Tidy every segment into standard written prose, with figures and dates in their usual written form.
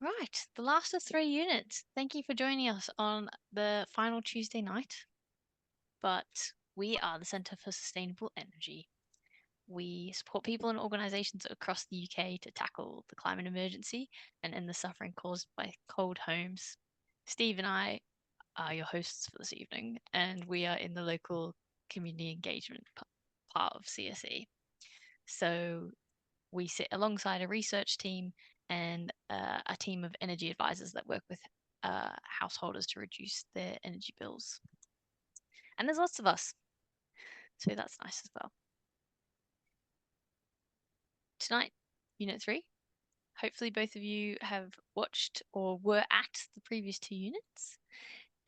Right, the last of 3 units. Thank you for joining us on the final Tuesday night. But we are the Centre for Sustainable Energy. We support people and organisations across the UK to tackle the climate emergency and end the suffering caused by cold homes. Steve and I are your hosts for this evening, and we are in the local community engagement part of CSE. So we sit alongside a research team and a team of energy advisors that work with householders to reduce their energy bills. And there's lots of us, so that's nice as well. Tonight, Unit 3. Hopefully both of you have watched or were at the previous 2 units.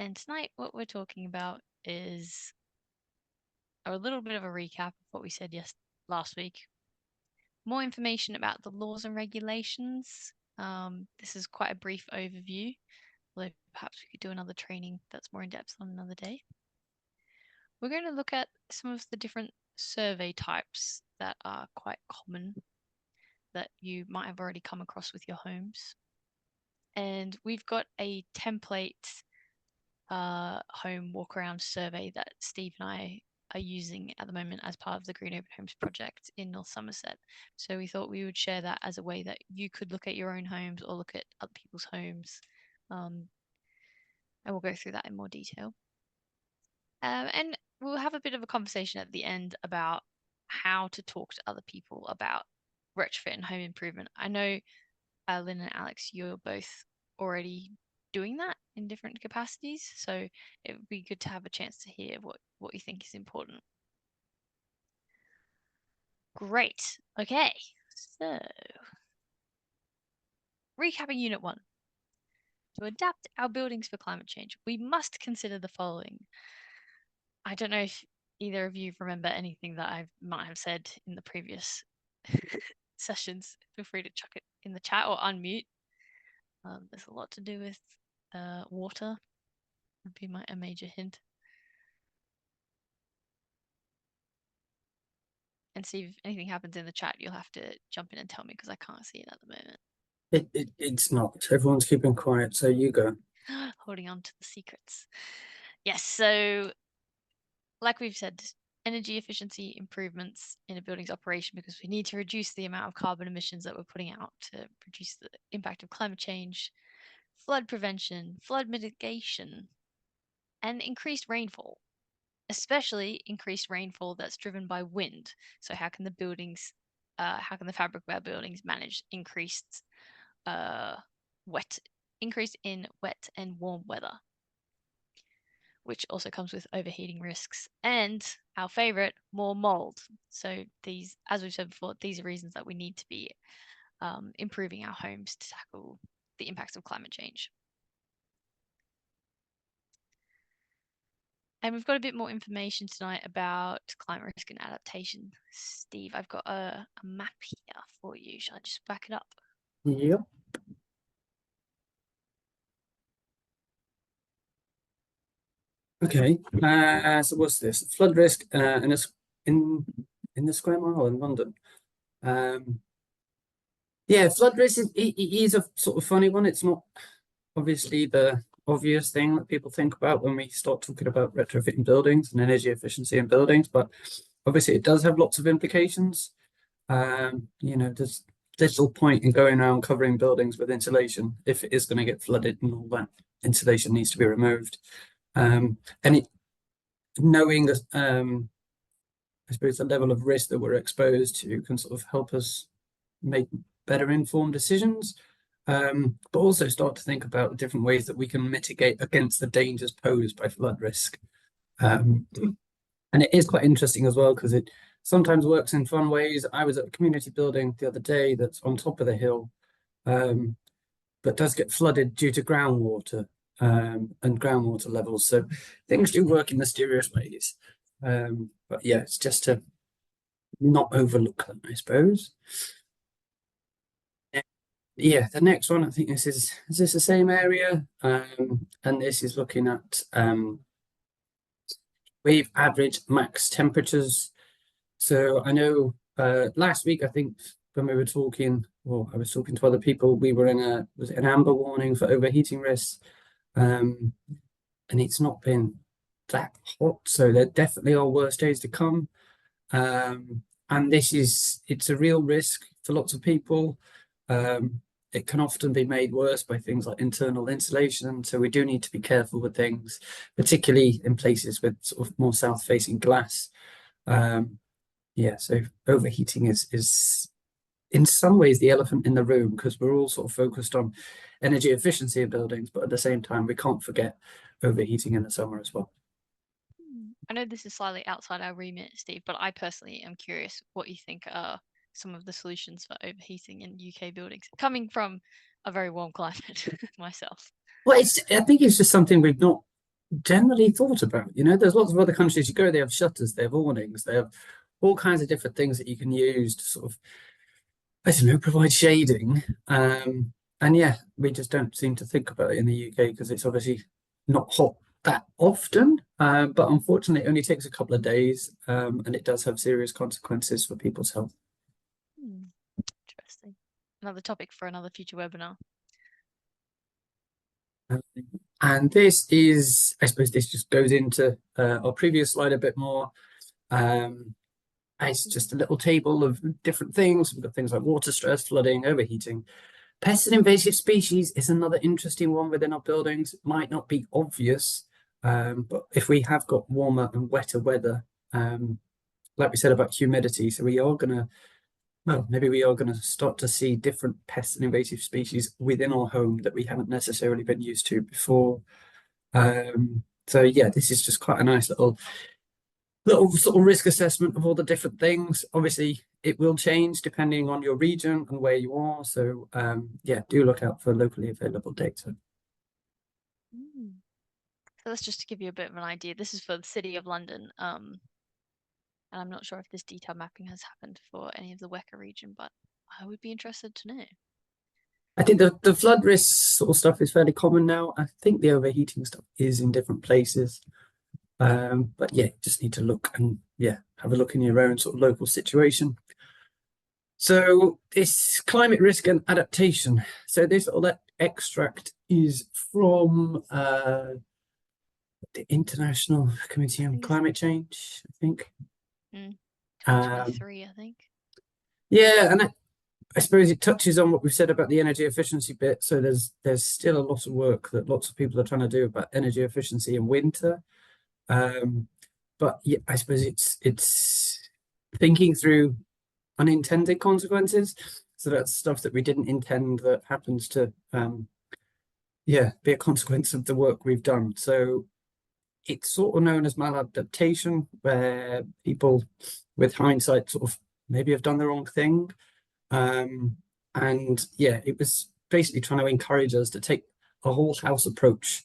And tonight what we're talking about is a little bit of a recap of what we said last week. More information about the laws and regulations. This is quite a brief overview, although perhaps we could do another training that's more in depth on another day. We're going to look at some of the different survey types that are quite common that you might have already come across with your homes. And we've got a template home walk around survey that Steve and I are using at the moment as part of the Green Open Homes project in North Somerset. So we thought we would share that as a way that you could look at your own homes or look at other people's homes. And we'll go through that in more detail. And we'll have a bit of a conversation at the end about how to talk to other people about retrofit and home improvement. I know Lynn and Alex, you're both already doing that in different capacities, so it would be good to have a chance to hear what you think is important. Great. Okay, so recapping Unit 1. To adapt our buildings for climate change, we must consider the following. I don't know if either of you remember anything that I might have said in the previous sessions. Feel free to chuck it in the chat or unmute. There's a lot to do with water. Would be a major hint. And see if anything happens in the chat, you'll have to jump in and tell me because I can't see it at the moment. It's not. Everyone's keeping quiet, so you go. Holding on to the secrets. Yes, so like we've said, energy efficiency improvements in a building's operation because we need to reduce the amount of carbon emissions that we're putting out to reduce the impact of climate change, flood prevention, flood mitigation, and increased rainfall, especially increased rainfall that's driven by wind. So how can the fabric of our buildings manage increase in wet and warm weather, which also comes with overheating risks, and our favorite, more mold. So these, as we've said before, these are reasons that we need to be improving our homes to tackle the impacts of climate change. And we've got a bit more information tonight about climate risk and adaptation. Steve, I've got a map here for you. Shall I just back it up? Yep. Okay. So what's this? Flood risk in the square mile in London. Yeah, flood risk is a sort of funny one. It's not obviously the obvious thing that people think about when we start talking about retrofitting buildings and energy efficiency in buildings, but obviously it does have lots of implications. There's little point in going around covering buildings with insulation if it is going to get flooded and all that insulation needs to be removed. Knowing that, I suppose the level of risk that we're exposed to can sort of help us make better informed decisions, but also start to think about different ways that we can mitigate against the dangers posed by flood risk. And it is quite interesting as well because it sometimes works in fun ways. I was at a community building the other day that's on top of the hill, but does get flooded due to groundwater and groundwater levels. So things do work in mysterious ways. But yeah, it's just to not overlook them, I suppose. Yeah, the next one, I think is this the same area? And this is looking at wave average max temperatures. So I know last week, I think when we were talking, or I was talking to other people, we were in was it an amber warning for overheating risks. And it's not been that hot, so there definitely are worse days to come. And it's a real risk for lots of people. It can often be made worse by things like internal insulation, so we do need to be careful with things, particularly in places with sort of more south-facing glass. Yeah, so overheating is in some ways the elephant in the room, because we're all sort of focused on energy efficiency of buildings, but at the same time, we can't forget overheating in the summer as well. I know this is slightly outside our remit, Steve, but I personally am curious what you think are some of the solutions for overheating in UK buildings, coming from a very warm climate myself. Well, I think it's just something we've not generally thought about. You know, there's lots of other countries you go, they have shutters, they have awnings, they have all kinds of different things that you can use to sort of, I don't know, provide shading. And yeah, we just don't seem to think about it in the UK because it's obviously not hot that often. But unfortunately, it only takes a couple of days, and it does have serious consequences for people's health. Interesting. Another topic for another future webinar. And this is, I suppose, this just goes into our previous slide a bit more. It's just a little table of different things. We've got things like water stress, flooding, overheating. Pests and invasive species is another interesting one within our buildings. It might not be obvious, but if we have got warmer and wetter weather, like we said about humidity, so we are going to, well, maybe we are going to start to see different pests and invasive species within our home that we haven't necessarily been used to before. So yeah, this is just quite a nice little sort of risk assessment of all the different things. Obviously, it will change depending on your region and where you are. So yeah, do look out for locally available data. So that's just to give you a bit of an idea. This is for the City of London. And I'm not sure if this detailed mapping has happened for any of the WECA region, but I would be interested to know. I think the flood risk sort of stuff is fairly common now. I think the overheating stuff is in different places. But yeah, you just need to look and yeah, have a look in your own sort of local situation. So this climate risk and adaptation. So this all that extract is from the International Committee on Climate Change, I think. 2023, I think. Yeah, and I suppose it touches on what we've said about the energy efficiency bit. So there's still a lot of work that lots of people are trying to do about energy efficiency in winter. But yeah, I suppose it's thinking through unintended consequences. So that's stuff that we didn't intend that happens to yeah, be a consequence of the work we've done. So it's sort of known as maladaptation, where people with hindsight sort of maybe have done the wrong thing. And yeah, it was basically trying to encourage us to take a whole house approach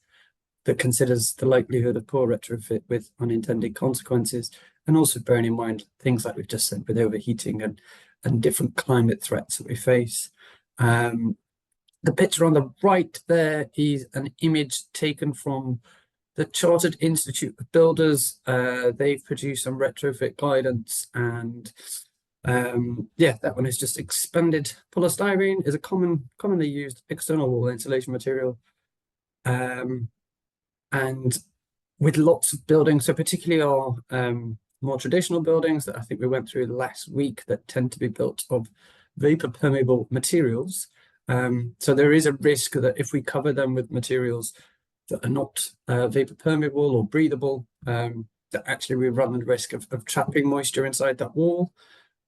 that considers the likelihood of poor retrofit with unintended consequences, and also bearing in mind things like we've just said with overheating and different climate threats that we face. The picture on the right there is an image taken from the Chartered Institute of Builders. They've produced some retrofit guidance, and yeah, that one is just expanded polystyrene is a commonly used external wall insulation material. And with lots of buildings, so particularly our more traditional buildings that I think we went through last week that tend to be built of vapor permeable materials. So there is a risk that if we cover them with materials that are not vapor permeable or breathable, that actually we run the risk of trapping moisture inside that wall.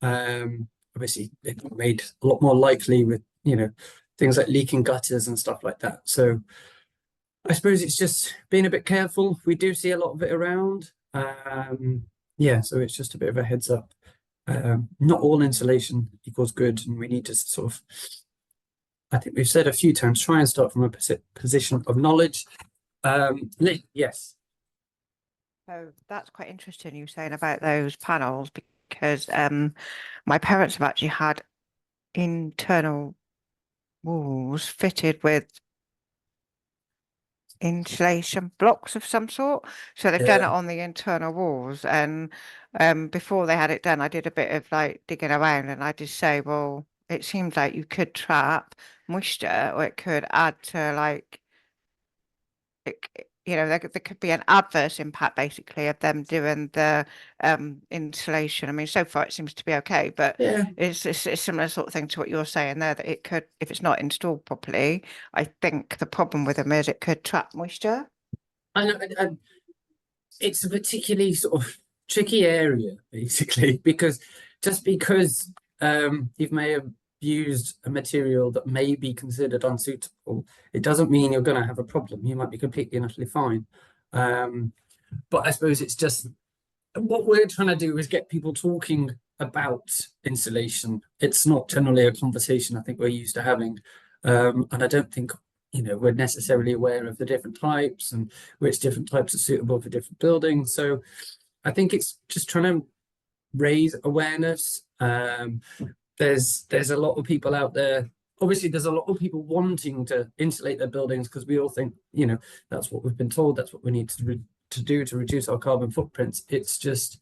Obviously, it's made a lot more likely with, you know, things like leaking gutters and stuff like that. So I suppose it's just being a bit careful. We do see a lot of it around. Yeah, so it's just a bit of a heads up. Not all insulation equals good, and we need to sort of, I think we've said a few times, try and start from a position of knowledge. Yes. So that's quite interesting you saying about those panels, because my parents have actually had internal walls fitted with insulation blocks of some sort. So they've done it on the internal walls, and before they had it done, I did a bit of like digging around, and I did say, well, it seems like you could trap moisture, or it could add to like, there could be an adverse impact basically of them doing the insulation. I mean, so far it seems to be okay, but Yeah, it's a similar sort of thing to what you're saying there, that it could, if it's not installed properly, I think the problem with them is it could trap moisture. I know. It's a particularly sort of tricky area, basically, because just because you may have used a material that may be considered unsuitable, it doesn't mean you're going to have a problem. You might be completely and utterly fine. But I suppose it's just what we're trying to do is get people talking about insulation. It's not generally a conversation I think we're used to having. And I don't think we're necessarily aware of the different types and which different types are suitable for different buildings. So I think it's just trying to raise awareness. There's a lot of people out there. Obviously, there's a lot of people wanting to insulate their buildings because we all think, that's what we've been told. That's what we need to do to reduce our carbon footprints. It's just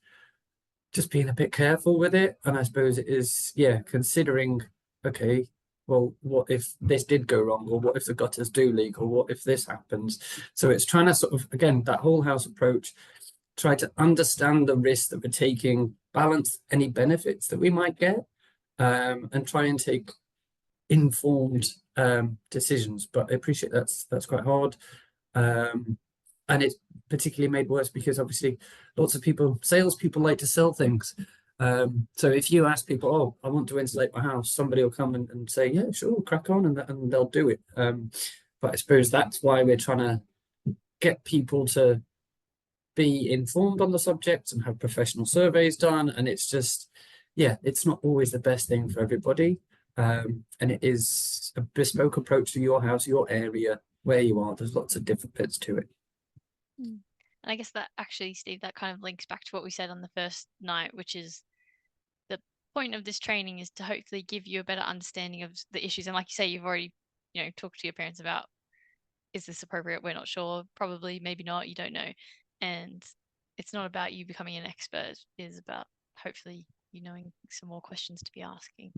being a bit careful with it. And I suppose it is, considering, okay, well, what if this did go wrong, or what if the gutters do leak, or what if this happens? So it's trying to sort of, again, that whole house approach, try to understand the risk that we're taking, balance any benefits that we might get, and try and take informed decisions. But I appreciate that's quite hard. And it's particularly made worse because obviously lots of salespeople like to sell things. So if you ask people, oh, I want to insulate my house, somebody will come and say, yeah, sure, crack on, and they'll do it. But I suppose that's why we're trying to get people to be informed on the subject and have professional surveys done. And it's just, it's not always the best thing for everybody. And it is a bespoke approach to your house, your area, where you are. There's lots of different bits to it. And I guess that actually, Steve, that kind of links back to what we said on the first night, which is the point of this training is to hopefully give you a better understanding of the issues. And like you say, you've already, talked to your parents about, is this appropriate? We're not sure. Probably, maybe not. You don't know. And it's not about you becoming an expert. It is about hopefully you knowing some more questions to be asking.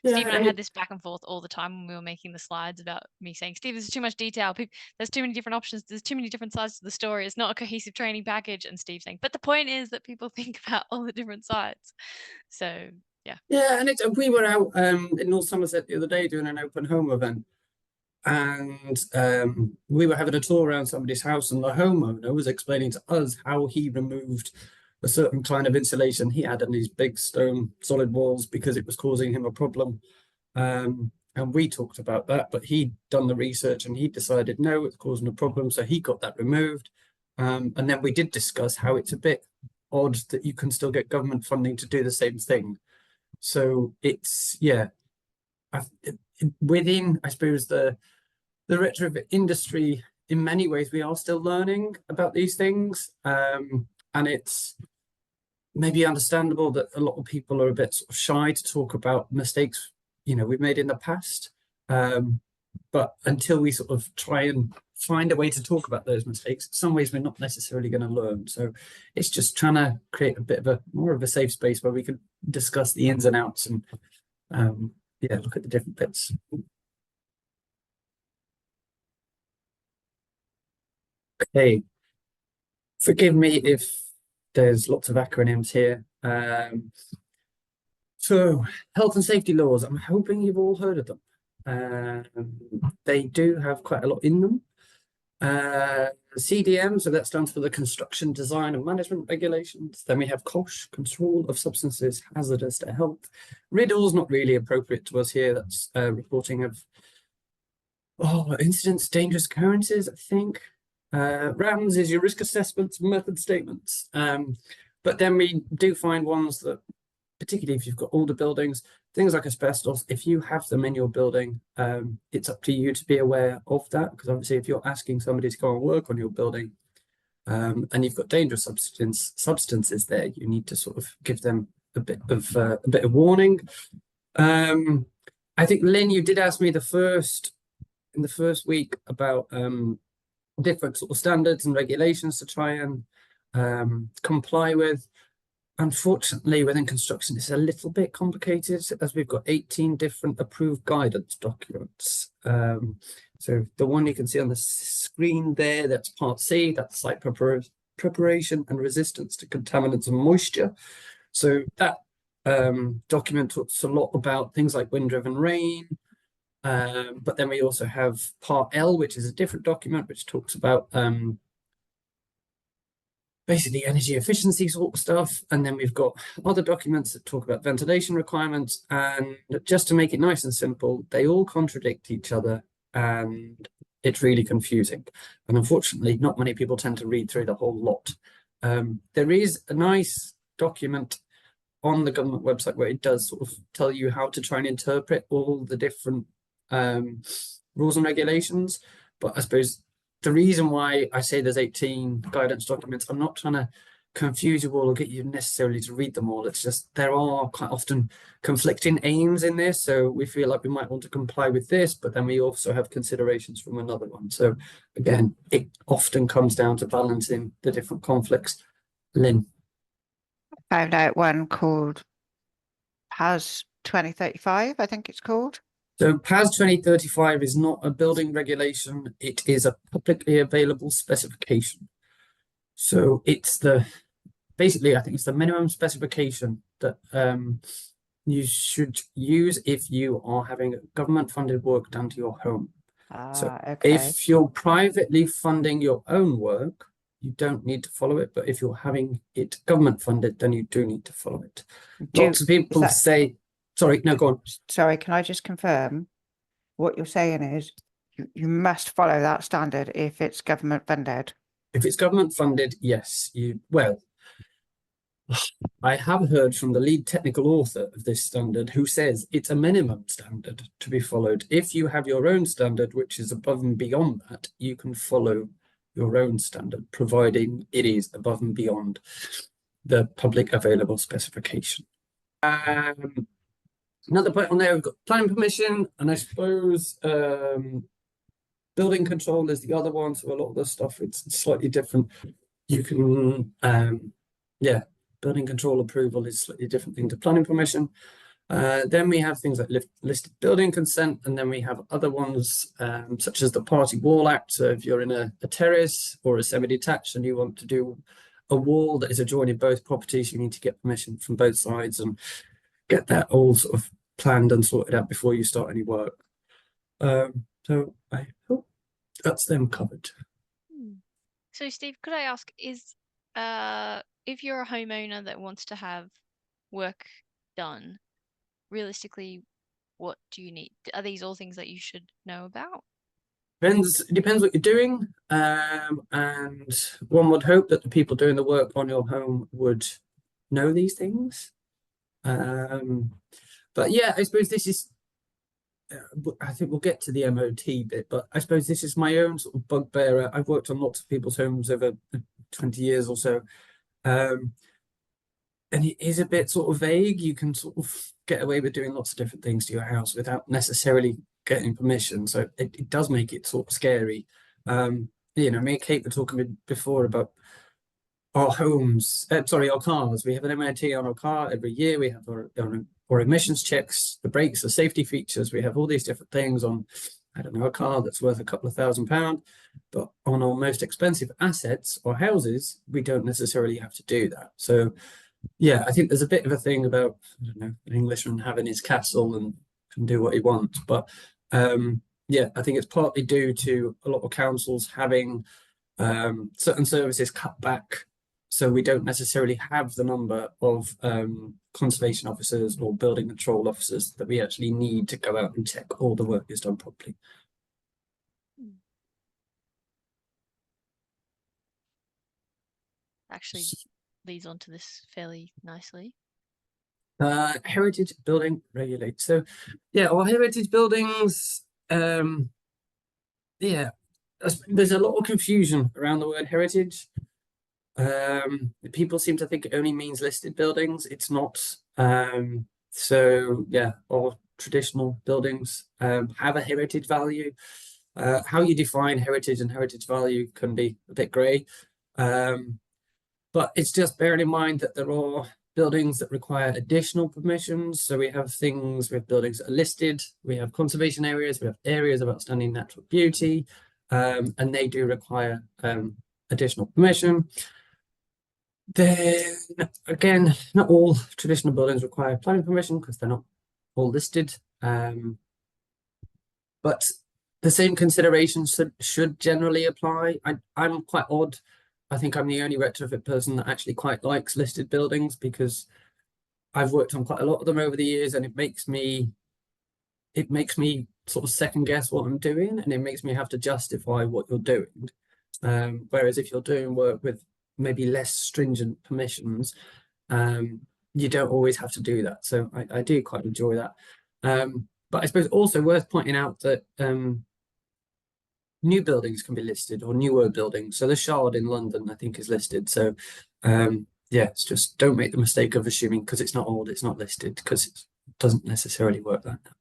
Yeah, Steve and I had this back and forth all the time when we were making the slides about me saying, Steve, there's too much detail. There's too many different options. There's too many different sides to the story. It's not a cohesive training package. And Steve saying, but the point is that people think about all the different sides. So, yeah. Yeah, and we were out in North Somerset the other day doing an open home event. And we were having a tour around somebody's house, and the homeowner was explaining to us how he removed a certain kind of insulation he had in these big stone solid walls because it was causing him a problem. And we talked about that, but he'd done the research and he decided no, it's causing a problem, so he got that removed. And then we did discuss how it's a bit odd that you can still get government funding to do the same thing. So it's within, I suppose, the retrofit industry, in many ways, we are still learning about these things. And it's maybe understandable that a lot of people are a bit sort of shy to talk about mistakes, we've made in the past. But until we sort of try and find a way to talk about those mistakes, in some ways we're not necessarily going to learn. So it's just trying to create a bit of more of a safe space where we can discuss the ins and outs and look at the different bits. Okay, forgive me if there's lots of acronyms here. So health and safety laws, I'm hoping you've all heard of them. They do have quite a lot in them. CDM, so that stands for the Construction Design and Management Regulations. Then we have COSH, Control of Substances Hazardous to Health. RIDDLE's not really appropriate to us here. That's reporting of incidents, dangerous occurrences, I think. RAMS is your risk assessments, method statements. But then we do find ones that, particularly if you've got older buildings, things like asbestos, if you have them in your building, it's up to you to be aware of that, because obviously if you're asking somebody to go and work on your building, and you've got dangerous substances there, you need to sort of give them a bit of warning. I think, Lynn, you did ask me in the first week about different sort of standards and regulations to try and comply with. unfortunately, within construction, it's a little bit complicated as we've got 18 different approved guidance documents. So the one you can see on the screen there, that's Part C, that's site preparation and resistance to contaminants and moisture. So that document talks a lot about things like wind-driven rain. But then we also have Part L, which is a different document, which talks about basically energy efficiency sort of stuff. And then we've got other documents that talk about ventilation requirements. And just to make it nice and simple, they all contradict each other, and it's really confusing. And unfortunately, not many people tend to read through the whole lot. There is a nice document on the government website where it does sort of tell you how to try and interpret all the different rules and regulations. But I suppose the reason why I say there's 18 guidance documents, I'm not trying to confuse you all or get you necessarily to read them all. It's just there are quite often conflicting aims in this. So we feel like we might want to comply with this, but then we also have considerations from another one. So again, it often comes down to balancing the different conflicts. Lynn. Found out one called PAS 2035, I think it's called. So PAS 2035 is not a building regulation, it is a publicly available specification. So it's basically, I think it's the minimum specification that you should use if you are having government funded work done to your home. So Okay. if you're privately funding your own work, you don't need to follow it. But if you're having it government funded, then you do need to follow it. Lots of people say, sorry, no, go on. Sorry, can I just confirm what you're saying is you must follow that standard if it's government funded? If it's government funded, yes. Well, I have heard from the lead technical author of this standard who says it's a minimum standard to be followed. If you have your own standard, which is above and beyond that, you can follow your own standard, providing it is above and beyond the public available specification. Another point on there, we've got planning permission, and I suppose building control is the other one. So a lot of the stuff, it's slightly different. You can, building control approval is a slightly different thing to planning permission. Then we have things like listed building consent, and then we have other ones such as the Party Wall Act. So if you're in a terrace or a semi-detached and you want to do a wall that is adjoining both properties, you need to get permission from both sides and get that all sort of planned and sorted out before you start any work. So I hope that's them covered. So Steve, could I ask, is if you're a homeowner that wants to have work done, realistically, what do you need? Are these all things that you should know about? It depends what you're doing. And one would hope that the people doing the work on your home would know these things. But yeah, I suppose this is, I think we'll get to the MOT bit, but I suppose this is my own sort of bugbear. I've worked on lots of people's homes over 20 years or so. And it is a bit sort of vague. You can sort of get away with doing lots of different things to your house without necessarily getting permission. So it does make it sort of scary. Me and Kate were talking before about our homes, our cars. We have an MOT on our car every year. We have our emissions checks, the brakes, the safety features. We have all these different things on, I don't know, a car that's worth a couple of £1,000. But on our most expensive assets or houses, we don't necessarily have to do that. So yeah, I think there's a bit of a thing about, I don't know, an Englishman having his castle and can do what he wants. But yeah, I think it's partly due to a lot of councils having certain services cut back. So we don't necessarily have the number of conservation officers or building control officers that we actually need to go out and check all the work is done properly. Actually leads on to this fairly nicely. Heritage building regulated. So yeah, our heritage buildings, yeah, there's a lot of confusion around the word heritage. People seem to think it only means listed buildings. It's not. So yeah, all traditional buildings have a heritage value. How you define heritage and heritage value can be a bit grey. But it's just bearing in mind that there are buildings that require additional permissions. So we have buildings that are listed, we have conservation areas, we have areas of outstanding natural beauty, and they do require additional permission. Then again, not all traditional buildings require planning permission because they're not all listed. But the same considerations should generally apply. I'm quite odd. I think I'm the only retrofit person that actually quite likes listed buildings because I've worked on quite a lot of them over the years, and it makes me sort of second guess what I'm doing, and it makes me have to justify what you're doing. Whereas if you're doing work with maybe less stringent permissions, you don't always have to do that. So I do quite enjoy that. But I suppose also worth pointing out that new buildings can be listed, or newer buildings. So the Shard in London, I think, is listed. So yeah, it's just don't make the mistake of assuming because it's not old, it's not listed, because it doesn't necessarily work like that.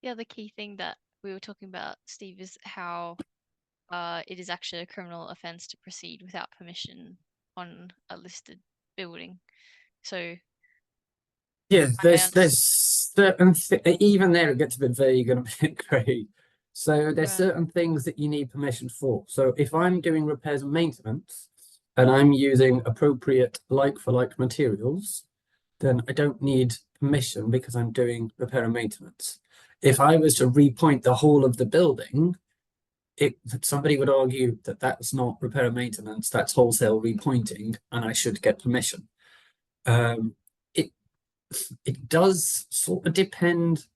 The other key thing that we were talking about, Steve, is how it is actually a criminal offence to proceed without permission on a listed building. So yeah, there's certain even there it gets a bit vague and a bit grey. So there's certain things that you need permission for. So if I'm doing repairs and maintenance and I'm using appropriate like-for-like materials, then I don't need permission because I'm doing repair and maintenance. If I was to repoint the whole of the building, somebody would argue that that's not repair and maintenance, that's wholesale repointing, and I should get permission. It does sort of depend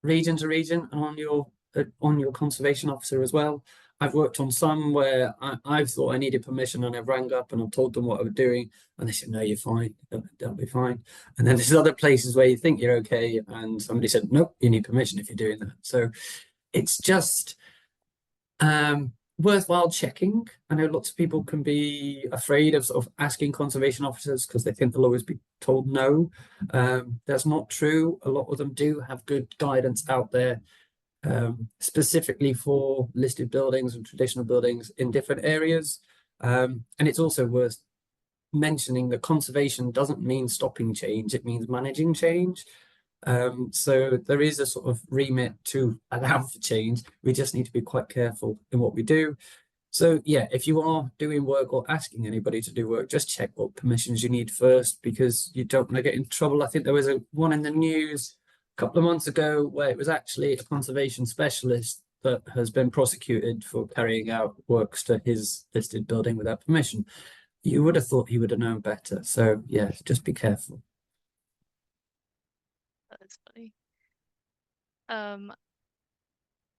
region to region on your conservation officer as well. I've worked on some where I've thought I needed permission and I've rang up and I've told them what I was doing and they said, no, you're fine, that'll be fine. And then there's other places where you think you're okay and somebody said, nope, you need permission if you're doing that. So it's just worthwhile checking. I know lots of people can be afraid of sort of asking conservation officers because they think they'll always be told no. That's not true. A lot of them do have good guidance out there, specifically for listed buildings and traditional buildings in different areas. And it's also worth mentioning that conservation doesn't mean stopping change, it means managing change. So there is a sort of remit to allow for change. We just need to be quite careful in what we do. So yeah, if you are doing work or asking anybody to do work, just check what permissions you need first, because you don't want to get in trouble. I think there was one in the news a couple of months ago where it was actually a conservation specialist that has been prosecuted for carrying out works to his listed building without permission. You would have thought he would have known better. So yeah, just be careful. That's funny.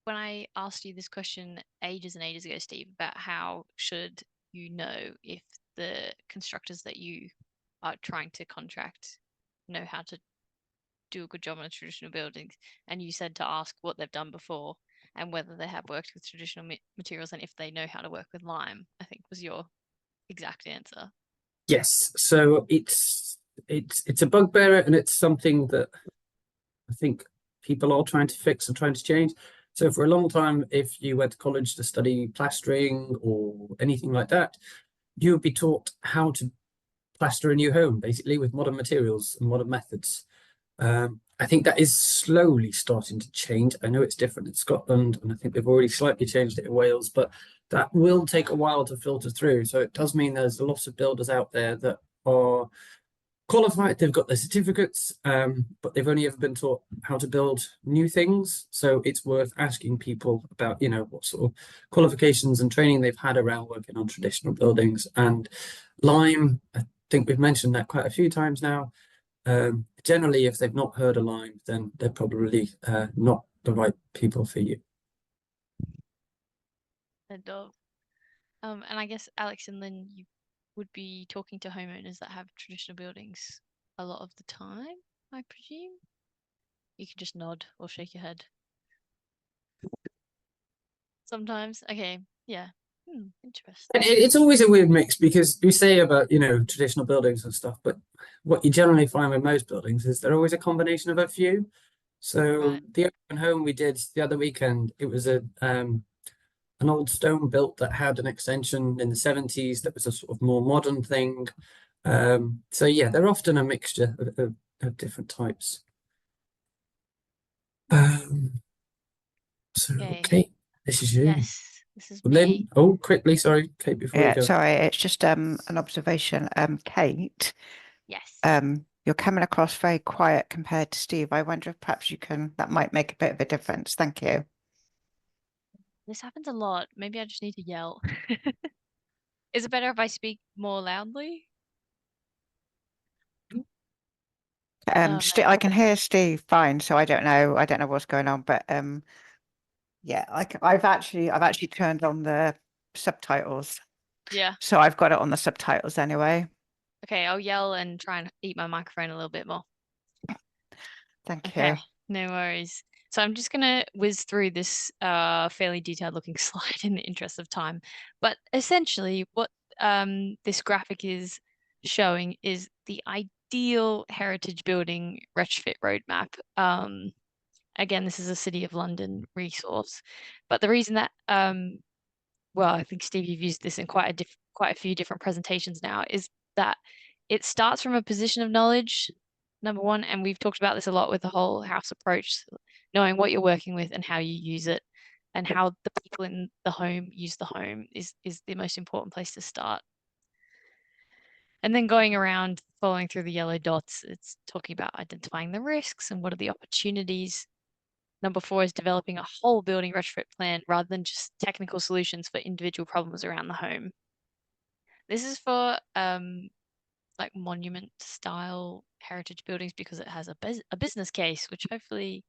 When I asked you this question ages and ages ago, Steve, about how should you know if the constructors that you are trying to contract know how to do a good job on traditional buildings, and you said to ask what they've done before and whether they have worked with traditional materials and if they know how to work with lime, I think was your exact answer. Yes, so it's a bugbear, and it's something that I think people are trying to fix and trying to change. So for a long time, if you went to college to study plastering or anything like that, you would be taught how to plaster a new home, basically with modern materials and modern methods. I think that is slowly starting to change. I know it's different in Scotland, and I think they've already slightly changed it in Wales, but that will take a while to filter through. So it does mean there's a lot of builders out there that are qualified, they've got their certificates, but they've only ever been taught how to build new things. So it's worth asking people about, you know, what sort of qualifications and training they've had around working on traditional buildings. And lime, I think we've mentioned that quite a few times now. Generally, if they've not heard of lime, then they're probably not the right people for you. And I guess Alex and Lynn, you would be talking to homeowners that have traditional buildings a lot of the time, I presume. You can just nod or shake your head. Sometimes. Okay, yeah. Interesting. It's always a weird mix, because you say about, you know, traditional buildings and stuff, but what you generally find with most buildings is they're always a combination of a few. So the open home we did the other weekend, it was an old stone built that had an extension in the 70s that was a sort of more modern thing. So yeah, they're often a mixture of different types. So Okay. Kate, this is you. Yes, this is Lynn, me. oh, quickly, sorry, Kate, before you Yeah, go. sorry, it's just an observation. Kate, Yes. you're coming across very quiet compared to Steve. I wonder if perhaps that might make a bit of a difference. Thank you. This happens a lot. Maybe I just need to yell. Is it better if I speak more loudly? Oh, I no. can hear Steve fine, so I don't know what's going on, but yeah, I've actually turned on the subtitles, Yeah. so I've got it on the subtitles anyway. Okay, I'll yell and try and eat my microphone a little bit more. Thank Okay, you. no worries. So I'm just gonna whiz through this fairly detailed looking slide in the interest of time. But essentially what this graphic is showing is the ideal heritage building retrofit roadmap. Again, this is a City of London resource. But the reason that well, I think Steve, you've used this in quite a few different presentations now, is that it starts from a position of knowledge, number one, and we've talked about this a lot with the whole house approach, knowing what you're working with and how you use it, and how the people in the home use the home is the most important place to start. And then going around, following through the yellow dots, it's talking about identifying the risks and what are the opportunities. Number four is developing a whole building retrofit plan rather than just technical solutions for individual problems around the home. This is for like monument style heritage buildings because it has a business case, which hopefully,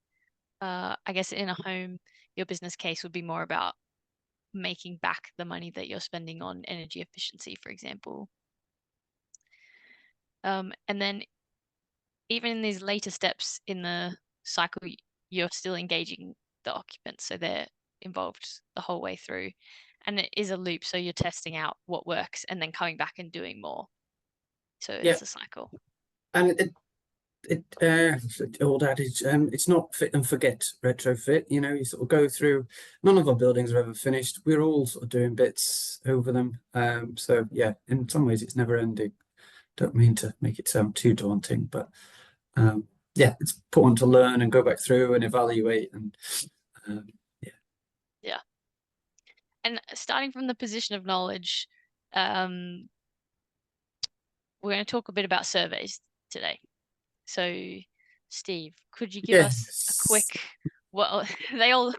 I guess in a home, your business case would be more about making back the money that you're spending on energy efficiency, for example. And then even in these later steps in the cycle, you're still engaging the occupants, so they're involved the whole way through. And it is a loop, so you're testing out what works and then coming back and doing more. So Yeah, it's a cycle. and old adage, it's not fit and forget retrofit. You know, you sort of go through. None of our buildings are ever finished. We're all sort of doing bits over them. So yeah, in some ways, it's never ending. Don't mean to make it sound too daunting, but yeah, it's important to learn and go back through and evaluate and yeah. Yeah. And starting from the position of knowledge, we're going to talk a bit about surveys today. So, Steve, could you give us a Yes. quick, well,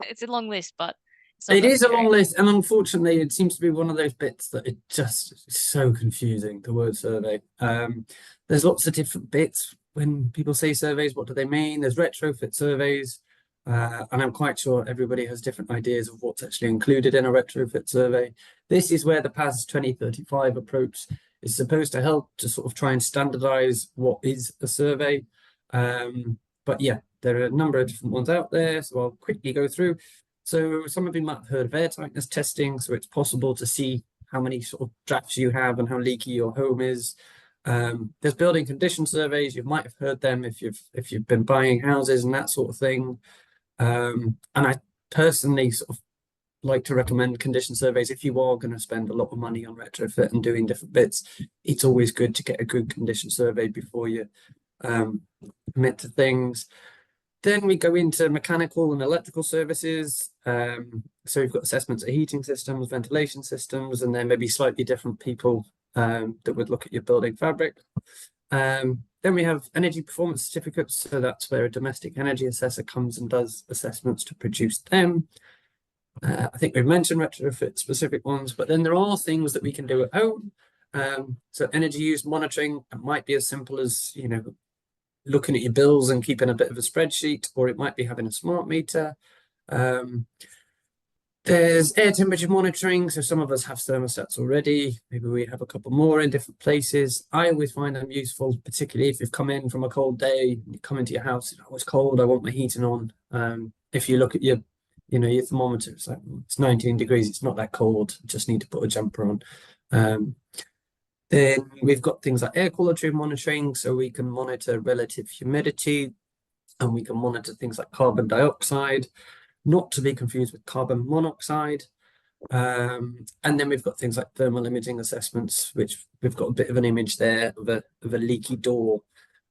it's a long list, but it's not It is a long necessary. list, and unfortunately, it seems to be one of those bits that it just is so confusing, the word survey. There's lots of different bits. When people say surveys, what do they mean? There's retrofit surveys, and I'm quite sure everybody has different ideas of what's actually included in a retrofit survey. This is where the PAS 2035 approach is supposed to help to sort of try and standardize what is a survey. But yeah, there are a number of different ones out there, so I'll quickly go through. So some of you might have heard of air tightness testing. So it's possible to see how many sort of drafts you have and how leaky your home is. There's building condition surveys. You might have heard them if you've been buying houses and that sort of thing. And I personally sort of like to recommend condition surveys if you are going to spend a lot of money on retrofit and doing different bits. It's always good to get a good condition survey before you commit to things. Then we go into mechanical and electrical services. So we've got assessments of heating systems, ventilation systems, and then maybe slightly different people that would look at your building fabric. Then we have energy performance certificates. So that's where a domestic energy assessor comes and does assessments to produce them. I think we've mentioned retrofit specific ones, but then there are things that we can do at home. So energy use monitoring, it might be as simple as, you know, looking at your bills and keeping a bit of a spreadsheet, or it might be having a smart meter. There's air temperature monitoring. So some of us have thermostats already. Maybe we have a couple more in different places. I always find them useful, particularly if you've come in from a cold day, you come into your house, oh, it's cold, I want my heating on. If you look at your, you know, your thermometer, it's like, it's 19 degrees, it's not that cold, just need to put a jumper on. Then we've got things like air quality monitoring, so we can monitor relative humidity, and we can monitor things like carbon dioxide, not to be confused with carbon monoxide. And then we've got things like thermal imaging assessments, which we've got a bit of an image there of a leaky door.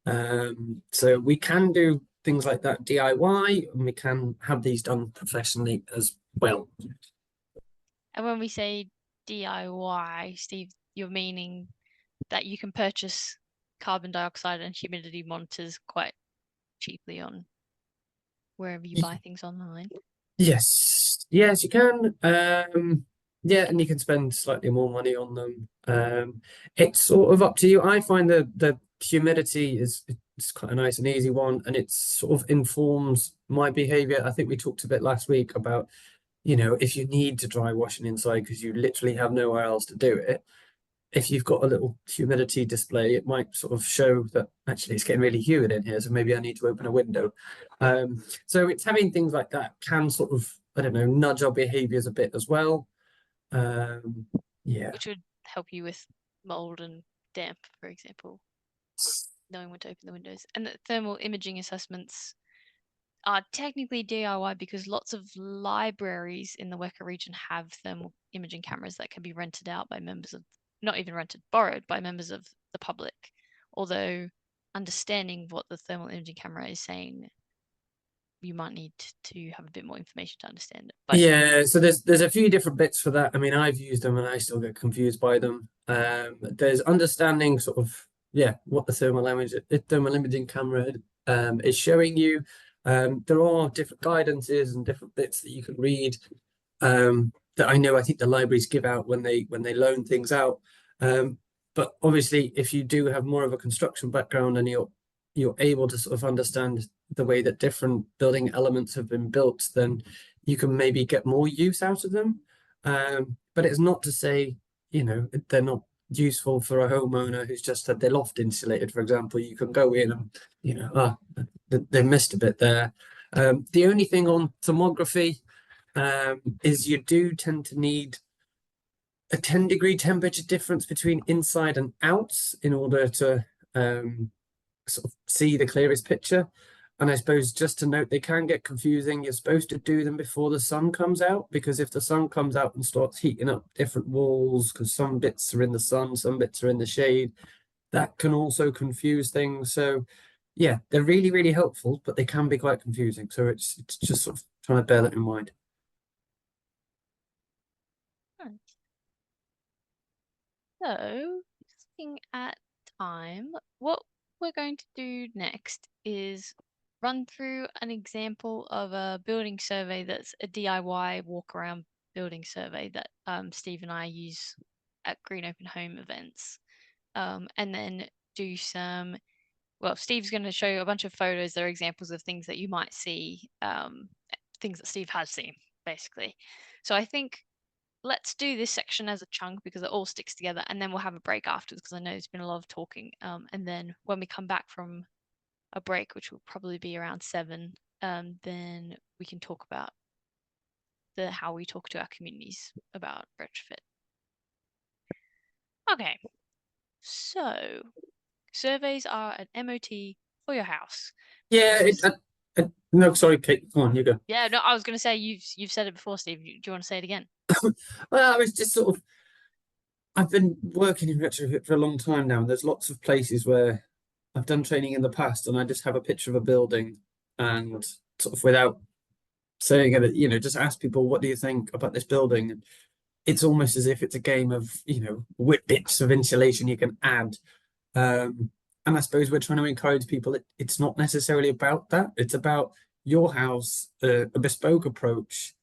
So we can do things like that DIY, and we can have these done professionally as well. And when we say DIY, Steve, you're meaning that you can purchase carbon dioxide and humidity monitors quite cheaply on wherever you buy things online. Yes, yes, you can. Yeah, and you can spend slightly more money on them. It's sort of up to you. I find the humidity is it's quite a nice and easy one, and it sort of informs my behavior. I think we talked a bit last week about, if you need to dry washing inside because you literally have nowhere else to do it, if you've got a little humidity display, it might sort of show that actually it's getting really humid in here, so maybe I need to open a window. So it's having things like that can sort of, I don't know, nudge our behaviors a bit as well. Yeah. Which would help you with mold and damp, for example, knowing when to open the windows. And the thermal imaging assessments are technically DIY because lots of libraries in the Weka region have thermal imaging cameras that can be rented out by members of, not even rented, borrowed by members of the public. Although understanding what the thermal imaging camera is saying, you might need to have a bit more information to understand it. But yeah, so there's a few different bits for that. I mean, I've used them and I still get confused by them. There's understanding sort of, what the thermal imaging camera is showing you. There are different guidances and different bits that you can read, that I think the libraries give out when they loan things out. But obviously, if you do have more of a construction background and you're able to sort of understand the way that different building elements have been built, then you can maybe get more use out of them. But it's not to say, they're not useful for a homeowner who's just had their loft insulated, for example. You can go in and, they missed a bit there. The only thing on thermography is you do tend to need a 10-degree temperature difference between inside and outs in order to sort of see the clearest picture. And I suppose just to note, they can get confusing. You're supposed to do them before the sun comes out, because if the sun comes out and starts heating up different walls, because some bits are in the sun, some bits are in the shade, that can also confuse things. So yeah, they're really, really helpful, but they can be quite confusing. So it's just sort of trying to bear that in mind. so, looking at time, what we're going to do next is run through an example of a building survey that's a DIY walk around building survey that Steve and I use at Green Open Home events. And then do some, well, Steve's going to show you a bunch of photos. They're examples of things that you might see, things that Steve has seen, basically. So I think let's do this section as a chunk because it all sticks together, and then we'll have a break afterwards because I know there's been a lot of talking. And then when we come back from a break, which will probably be around 7, then we can talk about how we talk to our communities about retrofit. Okay, so surveys are an MOT for your house. Yeah, no, sorry, Kate, go on, you go. Yeah, no, I was going to say you've said it before, Steve. Do you want to say it again? Well, I was just sort of, I've been working in retrofit for a long time now, and there's lots of places where I've done training in the past, and I just have a picture of a building, and sort of without saying it, just ask people, what do you think about this building? And it's almost as if it's a game of, which bits of insulation you can add. And I suppose we're trying to encourage people. It's not necessarily about that. It's about your house, a bespoke approach,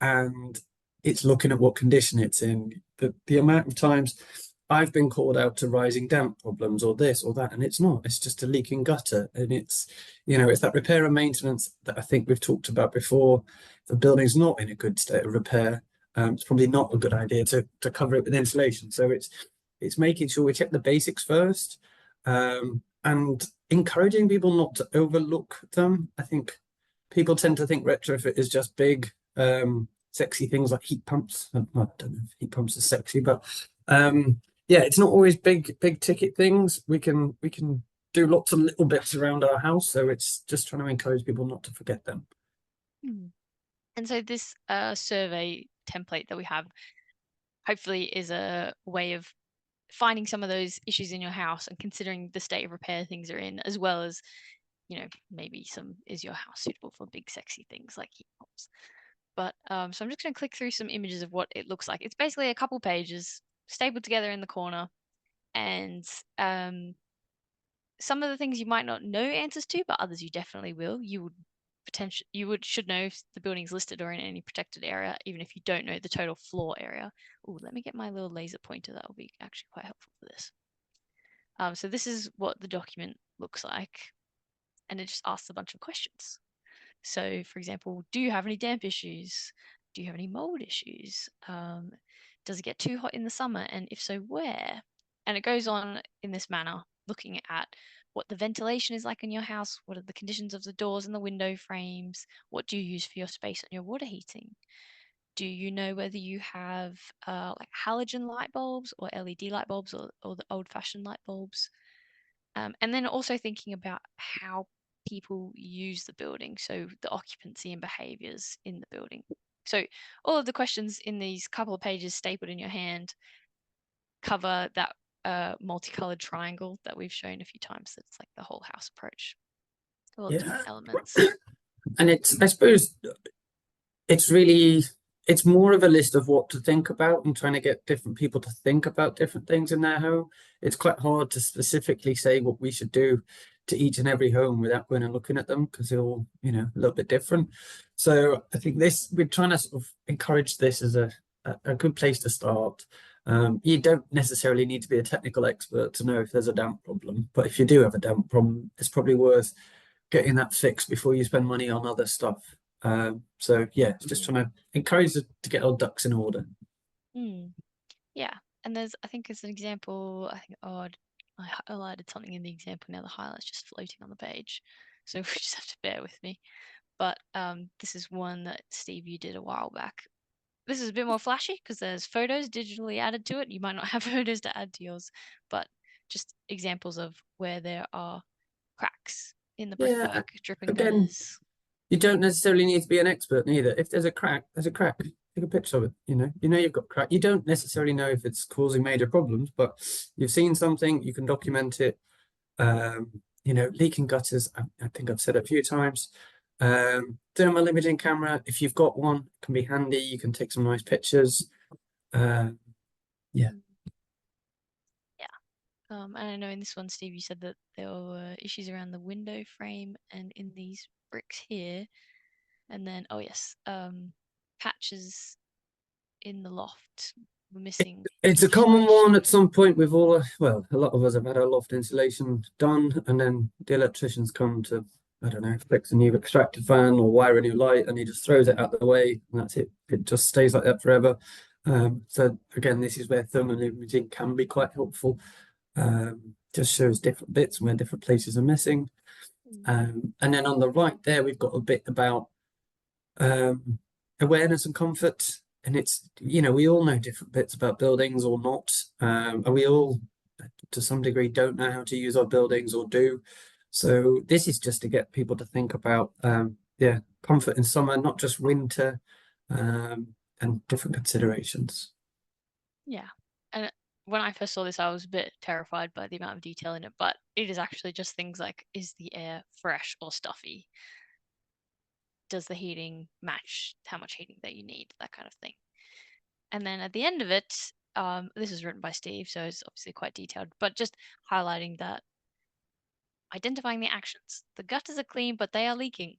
and it's looking at what condition it's in. The amount of times I've been called out to rising damp problems or this or that, and it's not. It's just a leaking gutter, and it's that repair and maintenance that I think we've talked about before. If the building's not in a good state of repair, it's probably not a good idea to cover it with insulation. So it's making sure we check the basics first, and encouraging people not to overlook them. I think people tend to think retrofit is just big, sexy things like heat pumps. I don't know if heat pumps are sexy, but yeah, it's not always big ticket things. We can do lots of little bits around our house, so it's just trying to encourage people not to forget them. And so this survey template that we have hopefully is a way of finding some of those issues in your house and considering the state of repair things are in, as well as, maybe is your house suitable for big sexy things like heat pumps. But so I'm just going to click through some images of what it looks like. It's basically a couple pages stapled together in the corner, and some of the things you might not know answers to, but others you definitely will. You should know if the building's listed or in any protected area, even if you don't know the total floor area. Oh, let me get my little laser pointer. That will be actually quite helpful for this. So this is what the document looks like, and it just asks a bunch of questions. So, for example, do you have any damp issues? Do you have any mold issues? Does it get too hot in the summer? And if so, where? And it goes on in this manner, looking at what the ventilation is like in your house, what are the conditions of the doors and the window frames, what do you use for your space and your water heating? Do you know whether you have like halogen light bulbs or LED light bulbs or the old-fashioned light bulbs? And then also thinking about how people use the building, so the occupancy and behaviors in the building. So all of the questions in these couple of pages stapled in your hand cover that multicolored triangle that we've shown a few times. That's like the whole house approach, all the different elements. And I suppose it's more of a list of what to think about and trying to get different people to think about different things in their home. It's quite hard to specifically say what we should do to each and every home without going and looking at them, because they're all, a little bit different. So I think we're trying to sort of encourage this as a good place to start. You don't necessarily need to be a technical expert to know if there's a damp problem, but if you do have a damp problem, it's probably worth getting that fixed before you spend money on other stuff. So yeah, it's just trying to encourage us to get our ducks in order. Yeah, and I think as an example, I highlighted something in the example, now the highlight's just floating on the page, so we just have to bear with me. But this is one that Steve, you did a while back. This is a bit more flashy because there's photos digitally added to it. You might not have photos to add to yours, but just examples of where there are cracks in the brickwork, dripping gutters. You don't necessarily need to be an expert either. If there's a crack, there's a crack. Take a picture of it. You've got crack. You don't necessarily know if it's causing major problems, but you've seen something, you can document it. Leaking gutters, I think I've said it a few times. Thermal imaging camera, if you've got one, can be handy. You can take some nice pictures. And I know in this one, Steve, you said that there were issues around the window frame and in these bricks here. And then, patches in the loft were missing. It's a common one at some point. We've all, a lot of us have had our loft insulation done, and then the electricians come to, I don't know, fix a new extractor fan or wire a new light, and he just throws it out of the way, and that's it. It just stays like that forever. So again, this is where thermal imaging can be quite helpful. Just shows different bits where different places are missing. And then on the right there, we've got a bit about awareness and comfort. And it's, we all know different bits about buildings or not. And we all, to some degree, don't know how to use our buildings or do. So this is just to get people to think about, comfort in summer, not just winter, and different considerations. Yeah. And when I first saw this, I was a bit terrified by the amount of detail in it, but it is actually just things like, is the air fresh or stuffy? Does the heating match how much heating that you need? That kind of thing. And then at the end of it, this is written by Steve, so it's obviously quite detailed, but just highlighting that, identifying the actions. The gutters are clean, but they are leaking.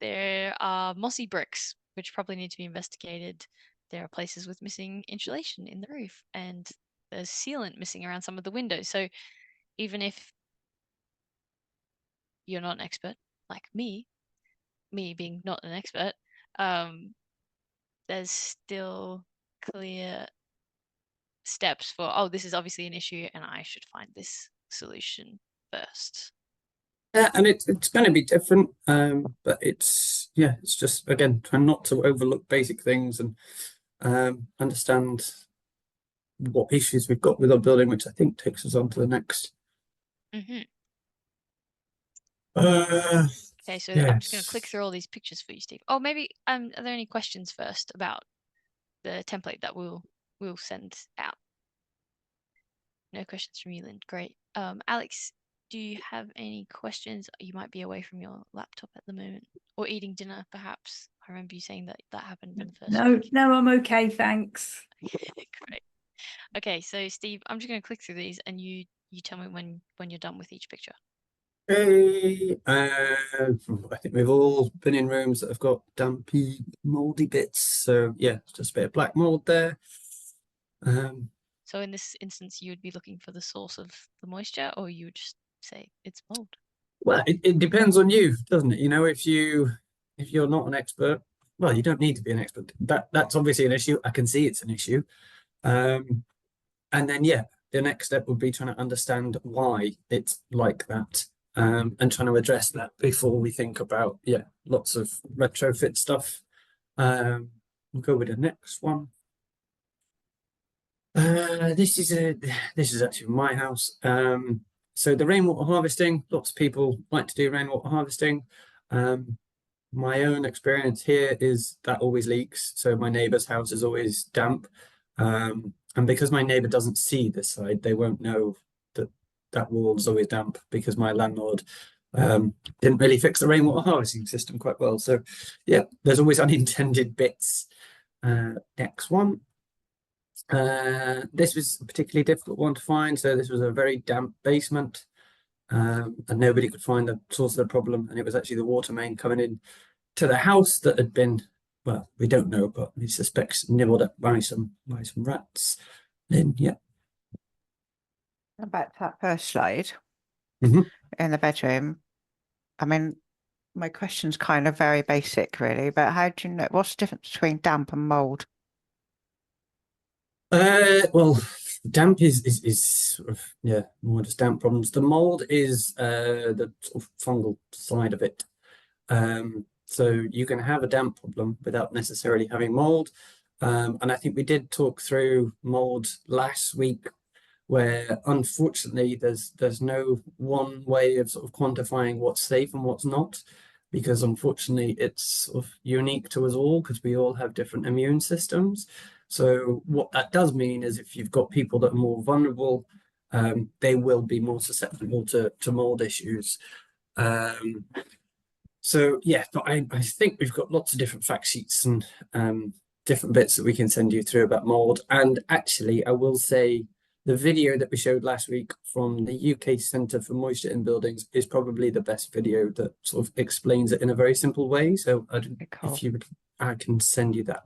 There are mossy bricks, which probably need to be investigated. There are places with missing insulation in the roof, and there's sealant missing around some of the windows. So even if you're not an expert, like me being not an expert, there's still clear steps for, this is obviously an issue and I should find this solution first. Yeah, and it's going to be different, but it's just, again, trying not to overlook basic things and understand what issues we've got with our building, which I think takes us on to the next. Okay, so I'm Yeah. just going to click through all these pictures for you, Steve. Oh, maybe are there any questions first about the template that we'll send out? No questions from you, Lynn. Great. Alex, do you have any questions? You might be away from your laptop at the moment, or eating dinner, perhaps. I remember you saying that happened in the first No, week. no, I'm okay, thanks. Great. Okay, so Steve, I'm just going to click through these, and you tell me when you're done with each picture. Okay. I think we've all been in rooms that have got dumpy, moldy bits. So yeah, just a bit of black mold there. So in this instance, you would be looking for the source of the moisture, or you would just say it's mold? Well, it depends on you, doesn't it? You know, if you're not an expert, well, you don't need to be an expert. That's obviously an issue. I can see it's an issue. And then yeah, the next step would be trying to understand why it's like that. And trying to address that before we think about lots of retrofit stuff. We'll go with the next one. This is actually my house. So the rainwater harvesting, lots of people like to do rainwater harvesting. My own experience here is that always leaks. So my neighbour's house is always damp. And because my neighbour doesn't see this side, they won't know that wall is always damp because my landlord didn't really fix the rainwater harvesting system quite well. So yeah, there's always unintended bits. Next one. This was a particularly difficult one to find. So this was a very damp basement, and nobody could find the source of the problem. And it was actually the water main coming in to the house that had been, well, we don't know, but we suspect nibbled up by some rats. Then yeah. About that first slide Mhm. in the bedroom, I mean, my question's kind of very basic, really, but how do you know what's the difference between damp and mold? Well, damp is sort of more just damp problems. The mold is the sort of fungal side of it. So you can have a damp problem without necessarily having mold. And I think we did talk through mold last week, where unfortunately there's no one way of sort of quantifying what's safe and what's not, because unfortunately it's sort of unique to us all because we all have different immune systems. So what that does mean is if you've got people that are more vulnerable, they will be more susceptible to mold issues. So yeah, but I think we've got lots of different fact sheets and different bits that we can send you through about mold. And actually, I will say the video that we showed last week from the UK Centre for Moisture in Buildings is probably the best video that sort of explains it in a very simple way. So if you would, I can send you that.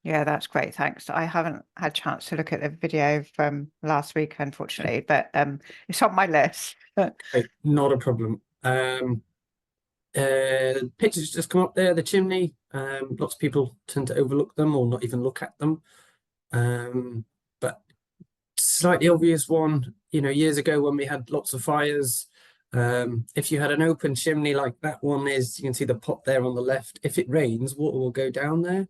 Yeah, that's great. Thanks. I haven't had a chance to look at the video from last week, unfortunately, but it's on my list. Okay, not a problem. Pictures just come up there, the chimney. Lots of people tend to overlook them or not even look at them. But slightly obvious one, years ago when we had lots of fires, if you had an open chimney like that one is, you can see the pot there on the left. If it rains, water will go down there.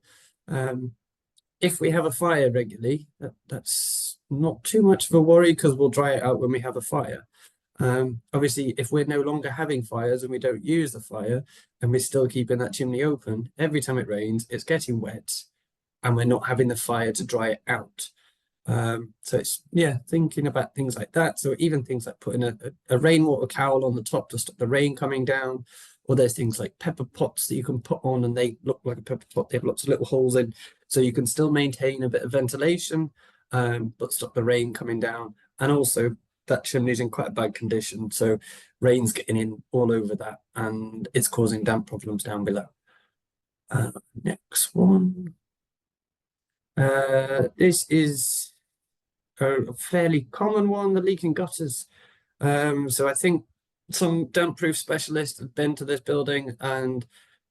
If we have a fire regularly, that's not too much of a worry because we'll dry it out when we have a fire. Obviously, if we're no longer having fires and we don't use the fire and we're still keeping that chimney open, every time it rains, it's getting wet and we're not having the fire to dry it out. So it's, thinking about things like that. So even things like putting a rainwater cowl on the top to stop the rain coming down, or there's things like pepper pots that you can put on and they look like a pepper pot. They have lots of little holes in, so you can still maintain a bit of ventilation, but stop the rain coming down. And also that chimney's in quite a bad condition, so rain's getting in all over that and it's causing damp problems down below. Next one. This is a fairly common one, the leaking gutters. So I think some damp-proof specialists have been to this building and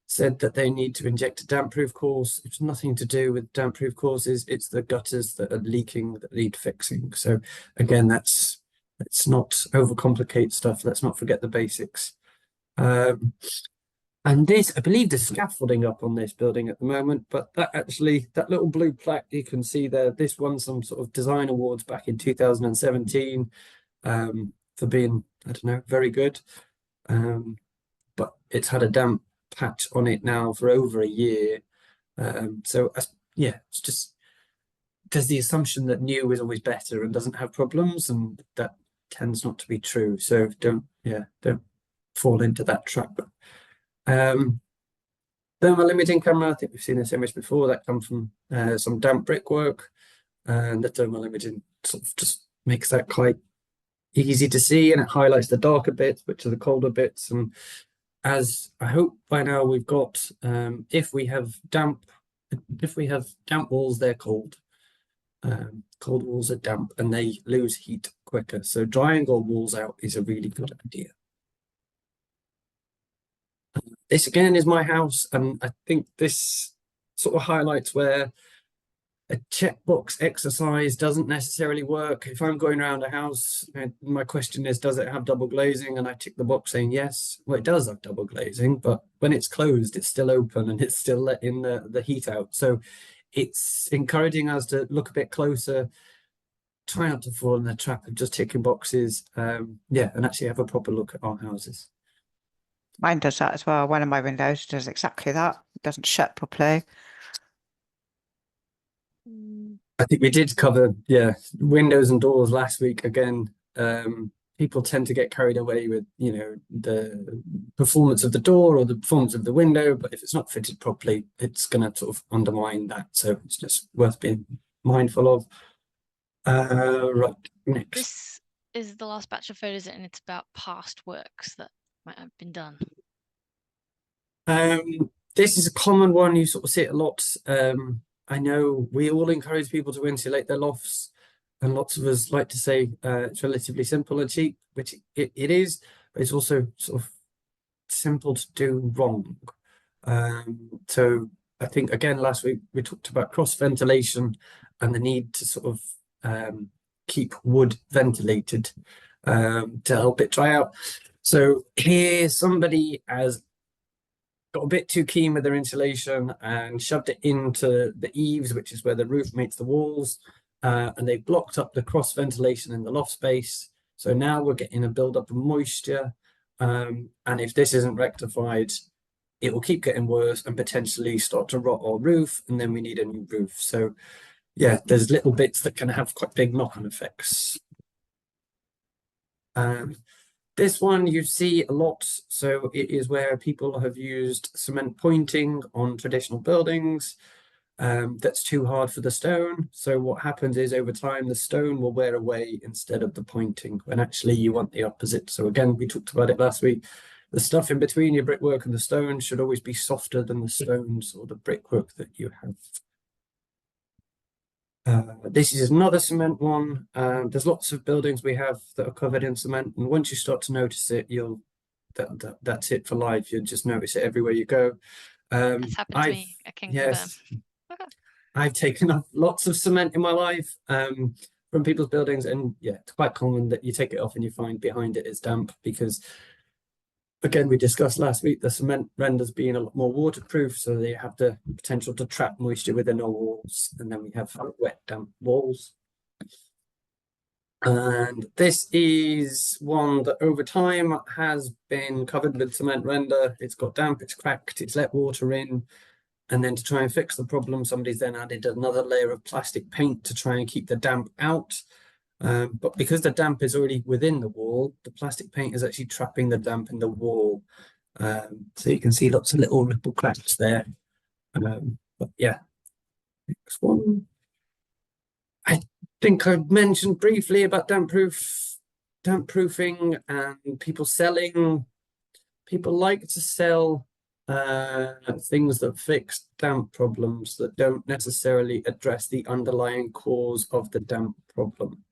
said that they need to inject a damp-proof course. It's nothing to do with damp-proof courses. It's the gutters that are leaking that need fixing. So again, let's not overcomplicate stuff. Let's not forget the basics. And this, I believe there's scaffolding up on this building at the moment, but that little blue plaque you can see there, this won some sort of design awards back in 2017 for being, I don't know, very good. but it's had a damp patch on it now for over a year. So yeah, it's just there's the assumption that new is always better and doesn't have problems, and that tends not to be true. So don't fall into that trap. Thermal imaging camera, I think we've seen this image before, that comes from some damp brickwork, and the thermal imaging sort of just makes that quite easy to see, and it highlights the darker bits, which are the colder bits. And as I hope by now we've got, if we have damp walls, they're cold. Cold walls are damp and they lose heat quicker. So drying our walls out is a really good idea. This again is my house, and I think this sort of highlights where a checkbox exercise doesn't necessarily work. If I'm going around a house, my question is, does it have double glazing? And I tick the box saying yes. Well, it does have double glazing, but when it's closed, it's still open and it's still letting the heat out. So it's encouraging us to look a bit closer, try not to fall in the trap of just ticking boxes, and actually have a proper look at our houses. Mine does that as well. One of my windows does exactly that. It doesn't shut properly. I think we did cover, windows and doors last week. Again, people tend to get carried away with, the performance of the door or the performance of the window, but if it's not fitted properly, it's going to sort of undermine that. So it's just worth being mindful of. Right, next. This is the last batch of photos, and it's about past works that might have been done. This is a common one. You sort of see it a lot. I know we all encourage people to insulate their lofts, and lots of us like to say it's relatively simple and cheap, which it is, but it's also sort of simple to do wrong. So I think, again, last week we talked about cross ventilation and the need to sort of keep wood ventilated to help it dry out. So here somebody has got a bit too keen with their insulation and shoved it into the eaves, which is where the roof meets the walls, and they blocked up the cross ventilation in the loft space. So now we're getting a buildup of moisture, and if this isn't rectified, it will keep getting worse and potentially start to rot our roof, and then we need a new roof. So yeah, there's little bits that can have quite big knock-on effects. This one you see a lot, so it is where people have used cement pointing on traditional buildings. That's too hard for the stone. So what happens is, over time, the stone will wear away instead of the pointing, when actually you want the opposite. So again, we talked about it last week. The stuff in between your brickwork and the stone should always be softer than the stones or the brickwork that you have. This is another cement one. There's lots of buildings we have that are covered in cement, and once you start to notice it, that's it for life. You'll just notice it everywhere you go. That's happened to me. I can confirm. I've taken off lots of cement in my life from people's buildings, and yeah, it's quite common that you take it off and you find behind it is damp, because again, we discussed last week, the cement renders being a lot more waterproof, so they have the potential to trap moisture within our walls, and then we have wet, damp walls. And this is one that over time has been covered with cement render. It's got damp, it's cracked, it's let water in, and then to try and fix the problem, somebody's then added another layer of plastic paint to try and keep the damp out. But because the damp is already within the wall, the plastic paint is actually trapping the damp in the wall. So you can see lots of little ripple cracks there. But yeah, next one. I think I mentioned briefly about damp proofing and people selling. People like to sell things that fix damp problems that don't necessarily address the underlying cause of the damp problem.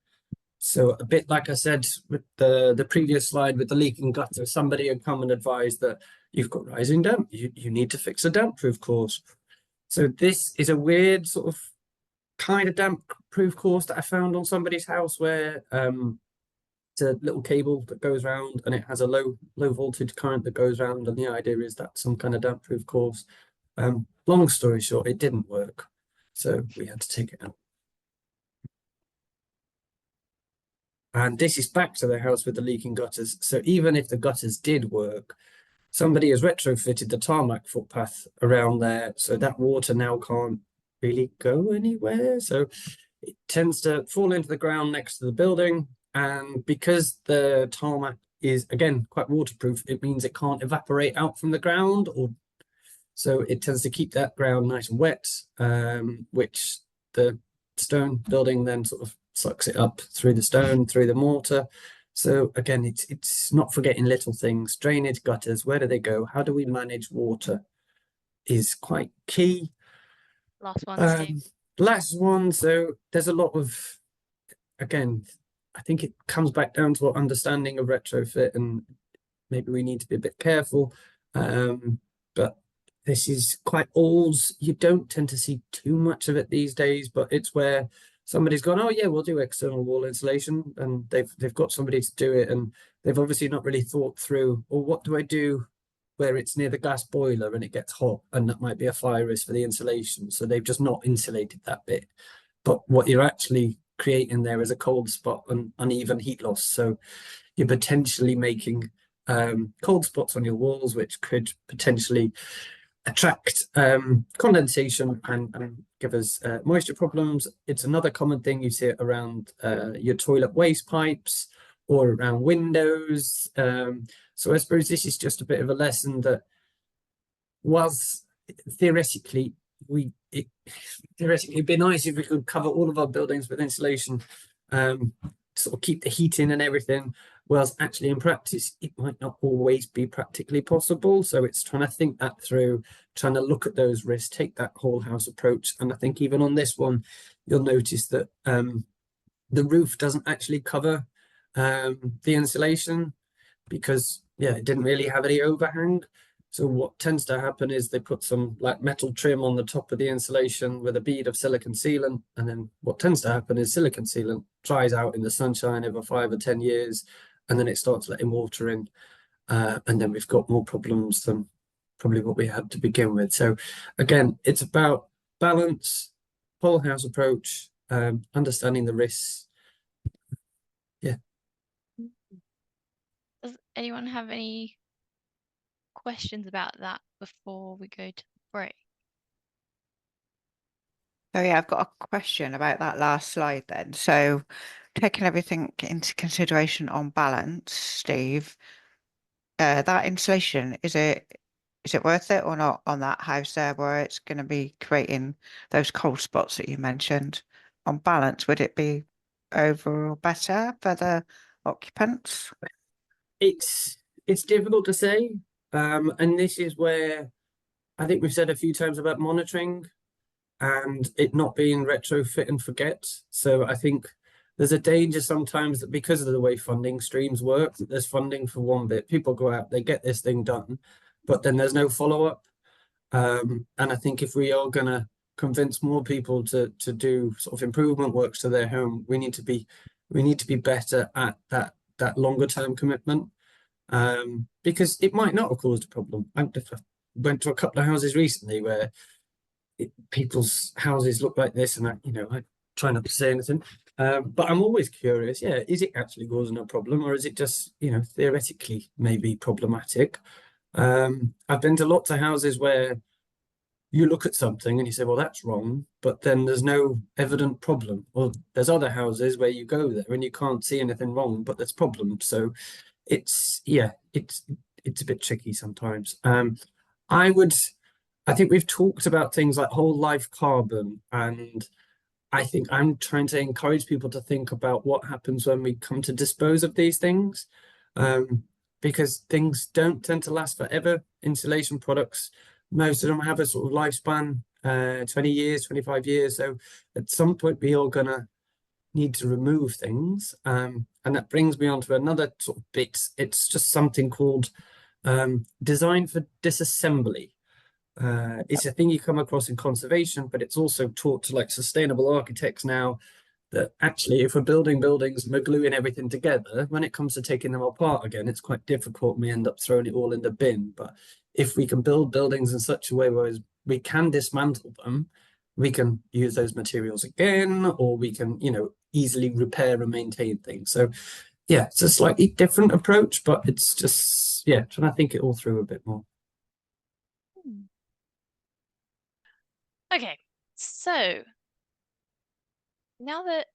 So a bit like I said with the previous slide with the leaking gutter, somebody had come and advised that you've got rising damp, you need to fix a damp proof course. So this is a weird sort of kind of damp proof course that I found on somebody's house, where it's a little cable that goes around and it has a low voltage current that goes around, and the idea is that's some kind of damp proof course. Long story short, it didn't work, so we had to take it out. And this is back to the house with the leaking gutters. So even if the gutters did work, somebody has retrofitted the tarmac footpath around there, so that water now can't really go anywhere. So it tends to fall into the ground next to the building. And because the tarmac is, again, quite waterproof, it means it can't evaporate out from the ground, or so it tends to keep that ground nice and wet, which the stone building then sort of sucks it up through the stone, through the mortar. So again, it's not forgetting little things. Drainage, gutters, where do they go? How do we manage water is quite key. Last one, Steve. Last one. So there's a lot of, again, I think it comes back down to our understanding of retrofit, and maybe we need to be a bit careful. But this is quite old. You don't tend to see too much of it these days, but it's where somebody's gone, oh yeah, we'll do external wall insulation, and they've got somebody to do it, and they've obviously not really thought through, well, what do I do where it's near the gas boiler and it gets hot, and that might be a fire risk for the insulation. So they've just not insulated that bit. But what you're actually creating there is a cold spot and uneven heat loss. So you're potentially making cold spots on your walls, which could potentially attract condensation and give us moisture problems. It's another common thing you see around your toilet waste pipes or around windows. So I suppose this is just a bit of a lesson that whilst theoretically it'd be nice if we could cover all of our buildings with insulation, sort of keep the heat in and everything, whereas actually in practice it might not always be practically possible. So it's trying to think that through, trying to look at those risks, take that whole house approach. And I think even on this one, you'll notice that the roof doesn't actually cover the insulation, because it didn't really have any overhang. So what tends to happen is they put some like metal trim on the top of the insulation with a bead of silicon sealant, and then what tends to happen is silicon sealant dries out in the sunshine over 5 or 10 years, and then it starts letting water in, and then we've got more problems than probably what we had to begin with. So again, it's about balance, whole house approach, understanding the risks. Does anyone have any questions about that before we go to break? So yeah, I've got a question about that last slide then. So taking everything into consideration on balance, Steve, that insulation, is it worth it or not on that house there where it's going to be creating those cold spots that you mentioned? On balance, would it be overall better for the occupants? It's difficult to say, and this is where I think we've said a few times about monitoring and it not being retrofit and forget. So I think there's a danger sometimes that because of the way funding streams work, that there's funding for one bit, people go out, they get this thing done, but then there's no follow-up. And I think if we are going to convince more people to do sort of improvement works to their home, we need to be better at that longer term commitment, because it might not have caused a problem. I went to a couple of houses recently where people's houses look like this, and I try not to say anything, but I'm always curious. Is it actually causing a problem, or is it just theoretically maybe problematic? I've been to lots of houses where you look at something and you say, well, that's wrong, but then there's no evident problem. Or there's other houses where you go there and you can't see anything wrong, but there's problems. So it's a bit tricky sometimes. I think we've talked about things like whole life carbon, and I think I'm trying to encourage people to think about what happens when we come to dispose of these things, because things don't tend to last forever. Insulation products, most of them have a sort of lifespan, 20 years, 25 years. So at some point we are going to need to remove things. And that brings me on to another sort of bit. It's just something called design for disassembly. It's a thing you come across in conservation, but it's also taught to like sustainable architects now, that actually if we're building buildings and we're gluing everything together, when it comes to taking them apart again, it's quite difficult and we end up throwing it all in the bin. But if we can build buildings in such a way where we can dismantle them, we can use those materials again, or we can easily repair and maintain things. So yeah, it's a slightly different approach, but it's just trying to think it all through a bit more. Okay, so now that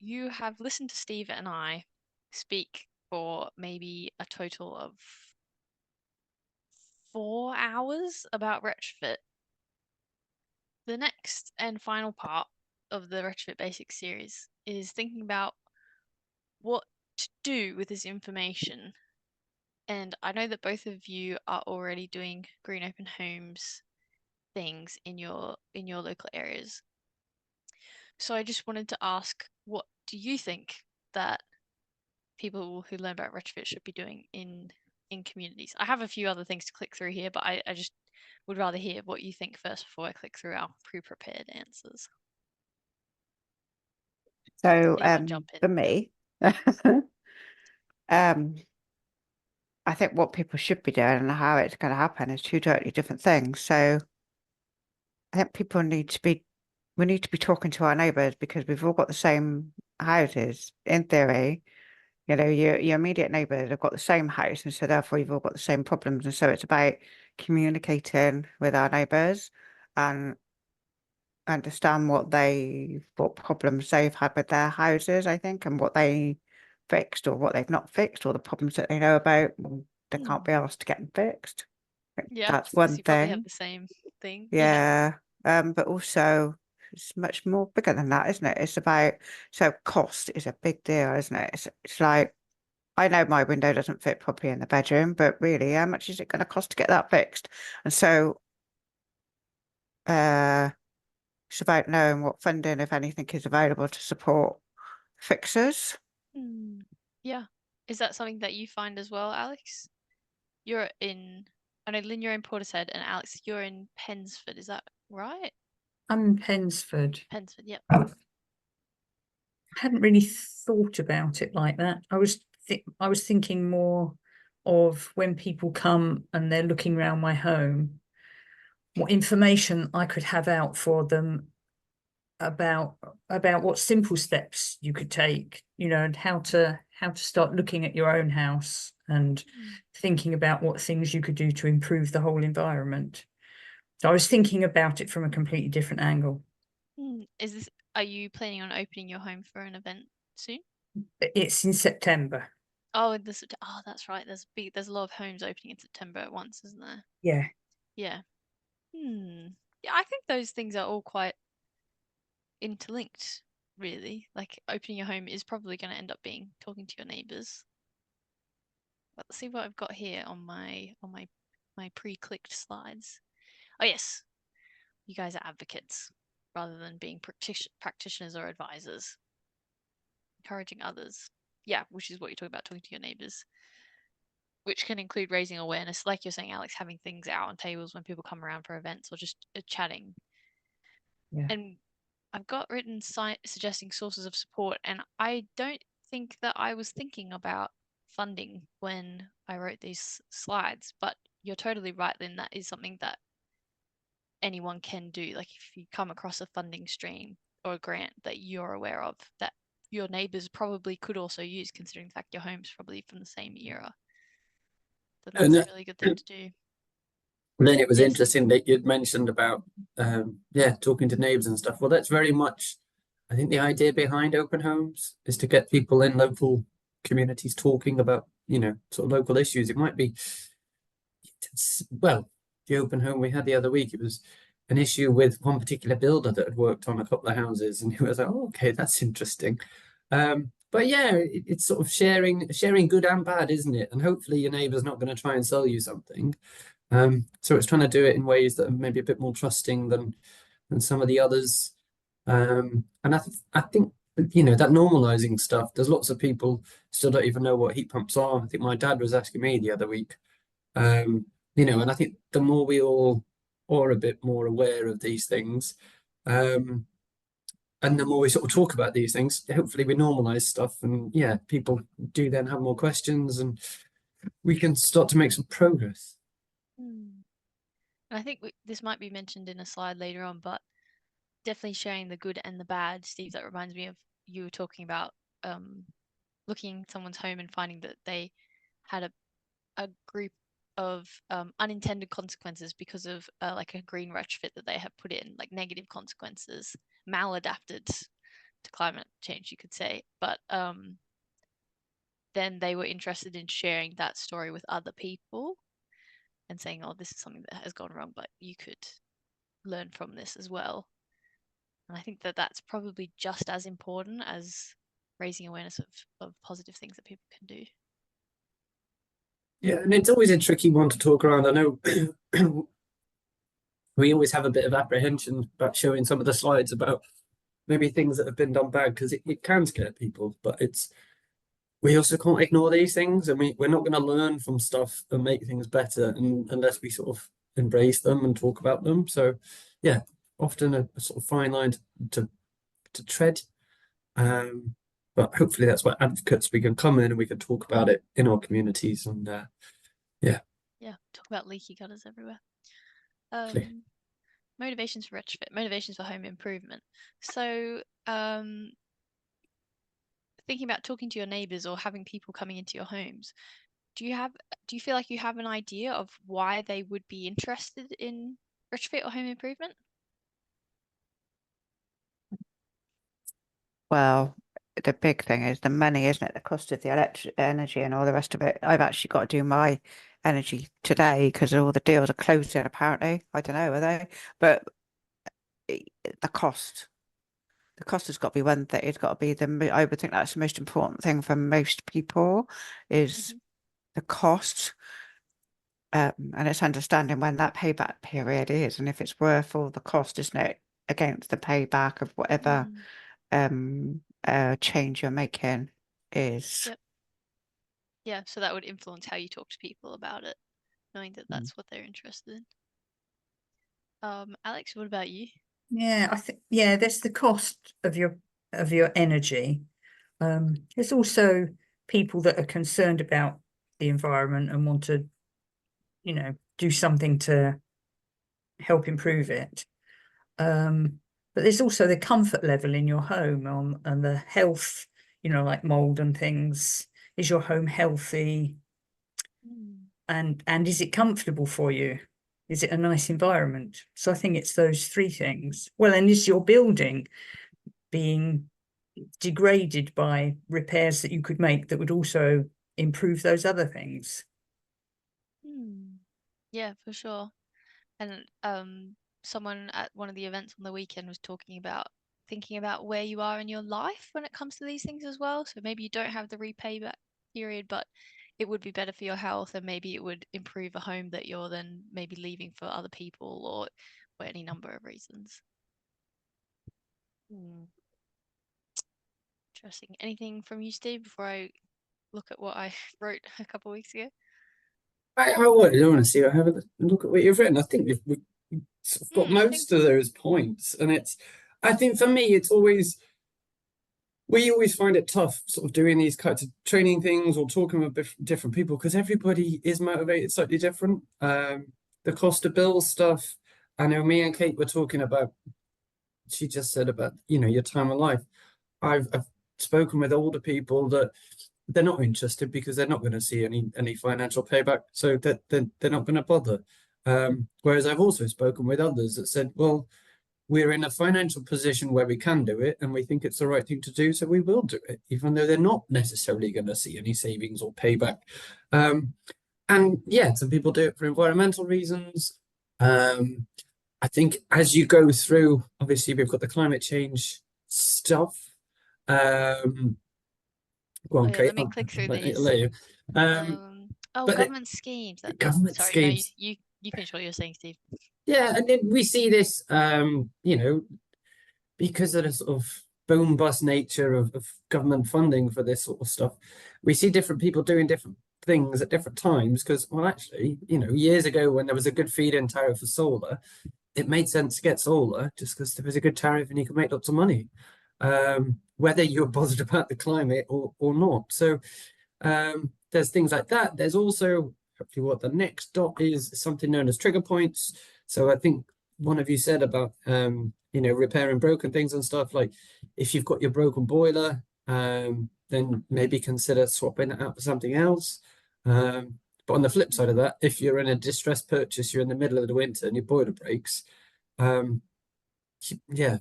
you have listened to Steve and I speak for maybe a total of 4 hours about retrofit, the next and final part of the retrofit basics series is thinking about what to do with this information. And I know that both of you are already doing green open homes things in your local areas. So I just wanted to ask, what do you think that people who learn about retrofit should be doing in communities? I have a few other things to click through here, but I just would rather hear what you think first before I click through our pre-prepared answers. So Anyone jump in? for me, I think what people should be doing and how it's going to happen is two totally different things. So I think we need to be talking to our neighbours because we've all got the same houses. In theory, your immediate neighbours have got the same house, and so therefore you've all got the same problems. And so it's about communicating with our neighbours and understand what problems they've had with their houses, I think, and what they fixed or what they've not fixed, or the problems that they know about. They can't be asked to get them fixed. Yeah, That's one you probably have thing. the same thing. Yeah. But also it's much more bigger than that, isn't it? It's about cost is a big deal, isn't it? It's like I know my window doesn't fit properly in the bedroom, but really, how much is it going to cost to get that fixed? And so it's about knowing what funding, if anything, is available to support fixers. Yeah. Is that something that you find as well, Alex? I know Lynn, you're in Portishead, and Alex, you're in Pensford. Is that right? I'm in Pensford. Pensford, yep. I hadn't really thought about it like that. I was thinking more of when people come and they're looking around my home, what information I could have out for them about what simple steps you could take, and how to start looking at your own house and thinking about what things you could do to improve the whole environment. So I was thinking about it from a completely different angle. Are you planning on opening your home for an event soon? It's in September. Oh, that's right. There's a lot of homes opening in September at once, isn't there? Yeah. Yeah. Yeah, I think those things are all quite interlinked, really. Like opening your home is probably going to end up being talking to your neighbors. But let's see what I've got here on my pre-clicked slides. Oh yes, you guys are advocates rather than being practitioners or advisors. Encouraging others. Yeah, which is what you're talking about, talking to your neighbors. Which can include raising awareness, like you're saying, Alex, having things out on tables when people come around for events or just chatting. Yeah. And I've got written suggesting sources of support, and I don't think that I was thinking about funding when I wrote these slides, but you're totally right, Lynn. That is something that anyone can do. Like if you come across a funding stream or a grant that you're aware of that your neighbors probably could also use, considering the fact your home's probably from the same era, then that's a really good thing to do. Then it was Yes. interesting that you'd mentioned about talking to neighbours and stuff. Well, that's very much, I think, the idea behind open homes is to get people in local communities talking about, sort of local issues. It might be, well, the open home we had the other week, it was an issue with one particular builder that had worked on a couple of houses, and he was like, oh, okay, that's interesting. But yeah, it's sort of sharing good and bad, isn't it? And hopefully your neighbour's not going to try and sell you something. So it's trying to do it in ways that are maybe a bit more trusting than some of the others. And I think that normalizing stuff. There's lots of people still don't even know what heat pumps are. I think my dad was asking me the other week. And I think the more we all are a bit more aware of these things, and the more we sort of talk about these things, hopefully we normalize stuff, and yeah, people do then have more questions, and we can start to make some progress. And I think this might be mentioned in a slide later on, but definitely sharing the good and the bad. Steve, that reminds me of you talking about looking at someone's home and finding that they had a a group of unintended consequences because of like a green retrofit that they have put in, like negative consequences, maladapted to climate change, you could say. But then they were interested in sharing that story with other people and saying, oh, this is something that has gone wrong, but you could learn from this as well. And I think that that's probably just as important as raising awareness of positive things that people can do. Yeah, and it's always a tricky one to talk around. I know we always have a bit of apprehension about showing some of the slides about maybe things that have been done bad, because it can scare people, but we also can't ignore these things, and we're not going to learn from stuff and make things better unless we sort of embrace them and talk about them. So yeah, often a sort of fine line to tread. But hopefully that's where advocates we can come in and we can talk about it in our communities, and yeah, talk about leaky gutters everywhere. Clear. Motivations for retrofit, motivations for home improvement. So thinking about talking to your neighbors or having people coming into your homes, do you feel like you have an idea of why they would be interested in retrofit or home improvement? Well, the big thing is the money, isn't it? The cost of the electric energy and all the rest of it. I've actually got to do my energy today because all the deals are closing, apparently. I don't know, are they? But the cost has got to be one thing. It's got to be I would think that's the most important thing for most people is the cost. And it's understanding when that payback period is, and if it's worth all the cost, isn't it, against the payback of whatever change you're making is. Yep. Yeah, so that would influence how you talk to people about it, knowing that that's what they're interested in. Alex, what about you? Yeah, I think there's the cost of your energy. There's also people that are concerned about the environment and want to, do something to help improve it. But there's also the comfort level in your home and the health, like mold and things. Is your home healthy? And is it comfortable for you? Is it a nice environment? So I think it's those three things. Well, and is your building being degraded by repairs that you could make that would also improve those other things? Yeah, for sure. And someone at one of the events on the weekend was talking about thinking about where you are in your life when it comes to these things as well. So maybe you don't have the repayback period, but it would be better for your health, and maybe it would improve a home that you're then maybe leaving for other people or for any number of reasons. Interesting. Anything from you, Steve, before I look at what I wrote a couple of weeks ago? I want to see. I have a look at what you've written. I think we've sort of got most of those points, and I think for me, it's always. We always find it tough sort of doing these kinds of training things or talking with different people, because everybody is motivated slightly different. The cost of bills stuff, I know me and Kate were talking about, she just said about, your time of life. I've spoken with older people that they're not interested because they're not going to see any financial payback, so that they're not going to bother. Whereas I've also spoken with others that said, well, we're in a financial position where we can do it and we think it's the right thing to do, so we will do it, even though they're not necessarily going to see any savings or payback. And yeah, some people do it for environmental reasons. I think as you go through, obviously we've got the climate change stuff. Go on, Kate. Let me click through these. Government schemes. Government schemes. No, you finish what you're saying, Steve. Yeah, and then we see this, because of the sort of boom bust nature of government funding for this sort of stuff, we see different people doing different things at different times. Because, well, actually, years ago when there was a good feed-in tariff for solar, it made sense to get solar just because there was a good tariff and you could make lots of money, whether you're bothered about the climate or not. So there's things like that. There's also, hopefully, what the next dot is something known as trigger points. So I think one of you said about, repairing broken things and stuff. Like if you've got your broken boiler, then maybe consider swapping it out for something else. But on the flip side of that, if you're in a distressed purchase, you're in the middle of the winter and your boiler breaks, yeah,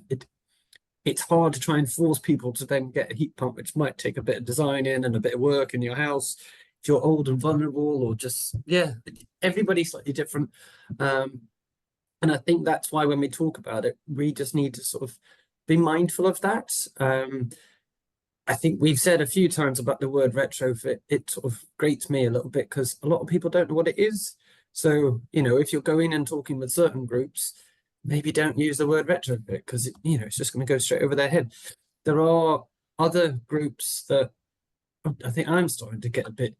it's hard to try and force people to then get a heat pump, which might take a bit of designing and a bit of work in your house. If you're old and vulnerable, or just, yeah, everybody's slightly different. And I think that's why when we talk about it, we just need to sort of be mindful of that. I think we've said a few times about the word retrofit. It sort of grates me a little bit because a lot of people don't know what it is. So, if you're going and talking with certain groups, maybe don't use the word retrofit because it's just going to go straight over their head. There are other groups that I think I'm starting to get a bit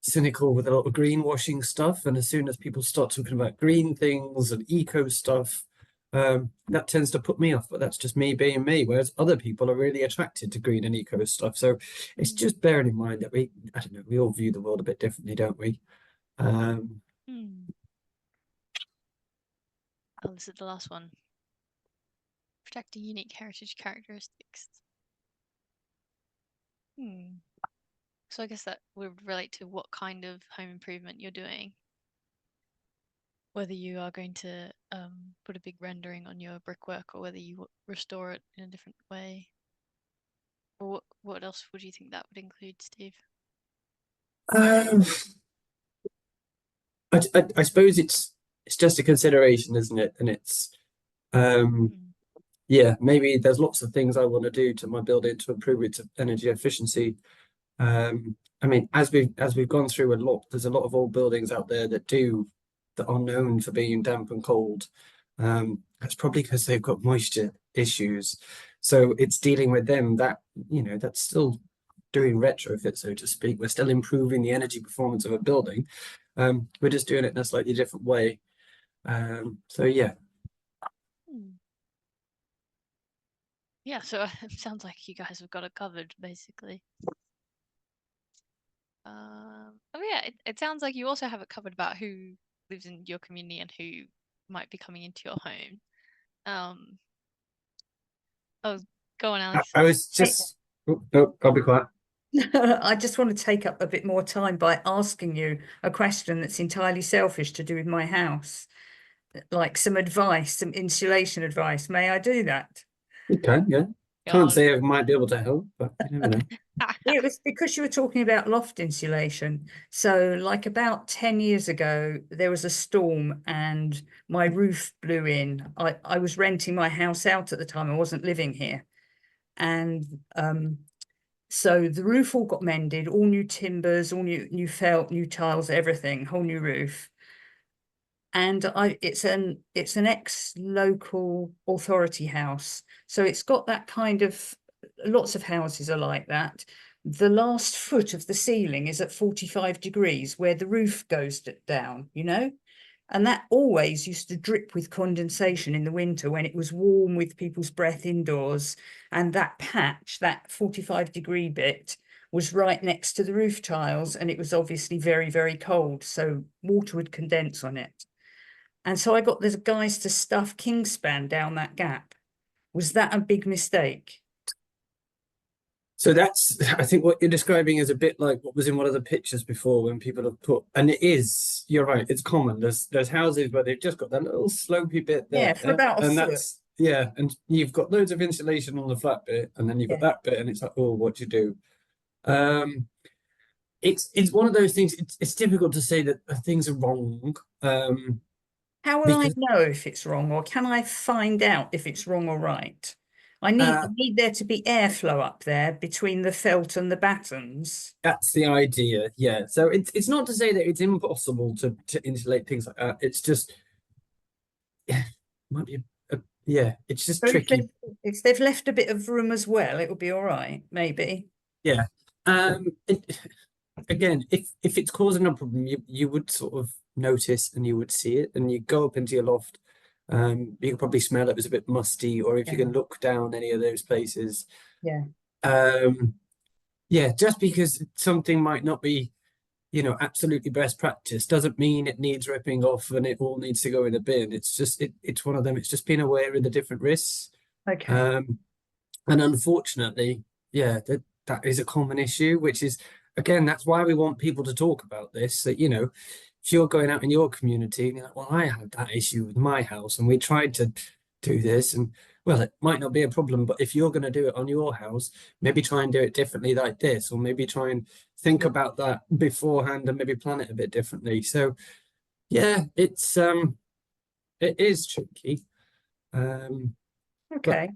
cynical with a lot of greenwashing stuff, and as soon as people start talking about green things and eco stuff, that tends to put me off. But that's just me being me, whereas other people are really attracted to green and eco stuff. So it's just bearing in mind that we all view the world a bit differently, don't we? Oh, this is the last one. Protecting unique heritage characteristics. So I guess that would relate to what kind of home improvement you're doing. Whether you are going to put a big rendering on your brickwork, or whether you restore it in a different way. Or what else would you think that would include, Steve? I suppose it's just a consideration, isn't it? And it's yeah, maybe there's lots of things I want to do to my building to improve its energy efficiency. I mean, as we've gone through a lot, there's a lot of old buildings out there that are known for being damp and cold. That's probably because they've got moisture issues. So it's dealing with them that, that's still doing retrofit, so to speak. We're still improving the energy performance of a building. We're just doing it in a slightly different way. So yeah. Yeah, so it sounds like you guys have got it covered, basically. Oh yeah, it sounds like you also have it covered about who lives in your community and who might be coming into your home. Oh, go on, Alex. I was just, no, I'll be quiet. I just want to take up a bit more time by asking you a question that's entirely selfish to do with my house, like some advice, some insulation advice. May I do that? You can, yeah. Can't say I might be able to help, but you never know. It was because you were talking about loft insulation. So like about 10 years ago, there was a storm and my roof blew in. I was renting my house out at the time. I wasn't living here. And so the roof all got mended, all new timbers, all new felt, new tiles, everything, whole new roof. And it's an ex-local authority house. So it's got that kind of, lots of houses are like that. The last foot of the ceiling is at 45 degrees where the roof goes down, and that always used to drip with condensation in the winter when it was warm with people's breath indoors. And that patch, that 45-degree bit, was right next to the roof tiles, and it was obviously very, very cold. So water would condense on it. And so I got the guys to stuff Kingspan down that gap. Was that a big mistake? So I think what you're describing is a bit like what was in one of the pictures before when people have put, and it is, you're right, it's common. There's houses where they've just got that little slopey bit there. Yeah, for about a foot. Yeah, and you've got loads of insulation on the flat bit, and then you've got that bit, and it's like, oh, what do you do? It's one of those things, it's difficult to say that things are wrong. How will I know if it's wrong, or can I find out if it's wrong or right? I need there to be airflow up there between the felt and the battens. That's the idea, yeah. So it's not to say that it's impossible to insulate things like that. It's just, yeah, might be it's just tricky. If they've left a bit of room as well, it will be all right, maybe. Yeah. Again, if it's causing a problem, you would sort of notice and you would see it, and you go up into your loft. You could probably smell it was a bit musty, or if you can look down any of those places. Just because something might not be, absolutely best practice doesn't mean it needs ripping off and it all needs to go in the bin. It's just it's one of them. It's just being aware of the different risks. Okay. And unfortunately, that is a common issue, which is again, that's why we want people to talk about this. That, you know, if you're going out in your community and you're like, well, I had that issue with my house and we tried to do this, and well, it might not be a problem, but if you're going to do it on your house, maybe try and do it differently like this, or maybe try and think about that beforehand and maybe plan it a bit differently. So yeah, it is tricky. Okay.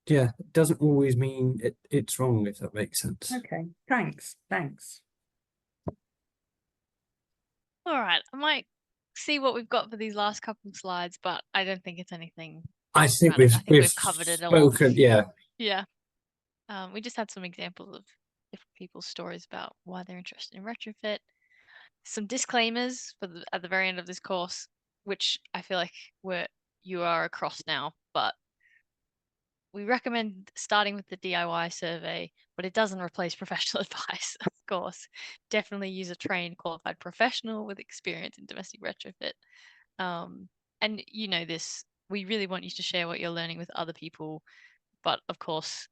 Yeah, it doesn't always mean it's wrong, if that makes sense. Okay. Thanks. All right, I might see what we've got for these last couple of slides, but I don't think it's anything I think dramatic. I think we've we've covered it all. spoken, yeah. Yeah. We just had some examples of different people's stories about why they're interested in retrofit. Some disclaimers for at the very end of this course, which I feel like you are across now, but we recommend starting with the DIY survey, but it doesn't replace professional advice, of course. Definitely use a trained, qualified professional with experience in domestic retrofit. And you know this, we really want you to share what you're learning with other people, but of course,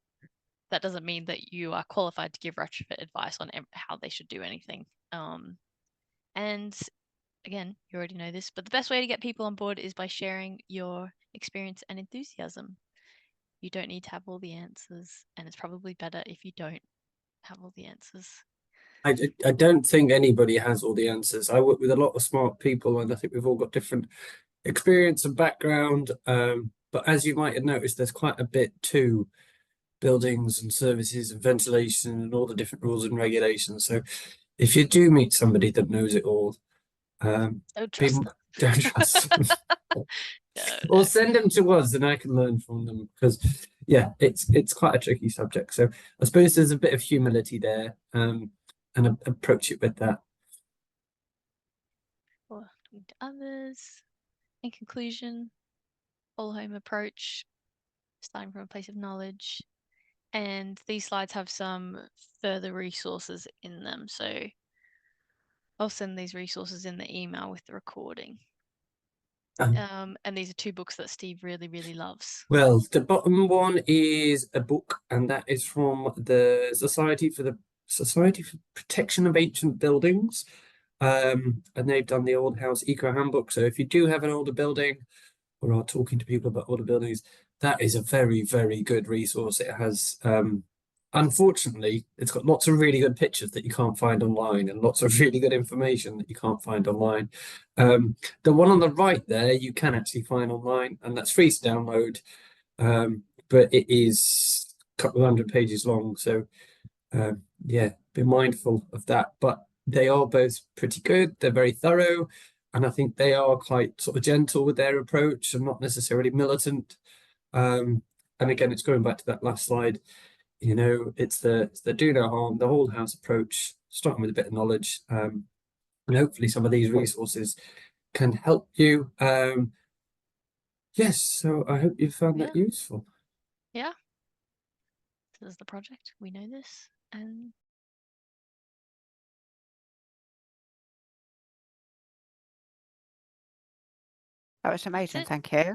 that doesn't mean that you are qualified to give retrofit advice on how they should do anything. And again, you already know this, but the best way to get people on board is by sharing your experience and enthusiasm. You don't need to have all the answers, and it's probably better if you don't have all the answers. I don't think anybody has all the answers. I work with a lot of smart people, and I think we've all got different experience and background. But as you might have noticed, there's quite a bit to buildings and services and ventilation and all the different rules and regulations. So if you do meet somebody that knows it all, Don't trust them. don't trust them. No. Or send them to us, and I can learn from them, because yeah, it's quite a tricky subject. So I suppose there's a bit of humility there, and approach it with that. Or talking to others. In conclusion, whole home approach, starting from a place of knowledge. And these slides have some further resources in them. So I'll send these resources in the email with the recording. And these are 2 books that Steve really, really loves. Well, the bottom one is a book, and that is from the Society for Protection of Ancient Buildings. And they've done the Old House Eco Handbook. So if you do have an older building or are talking to people about older buildings, that is a very, very good resource. It has, unfortunately, it's got lots of really good pictures that you can't find online, and lots of really good information that you can't find online. The one on the right there, you can actually find online, and that's free to download. But it is a couple of 100 pages long. So yeah, be mindful of that. But they are both pretty good. They're very thorough, and I think they are quite sort of gentle with their approach and not necessarily militant. And again, it's going back to that last slide. You know, it's the do no harm, the whole house approach, starting with a bit of knowledge, and hopefully some of these resources can help you. Yes, so I hope you found that useful. Yeah. This is the project. We know this, and That was amazing. it. Thank you.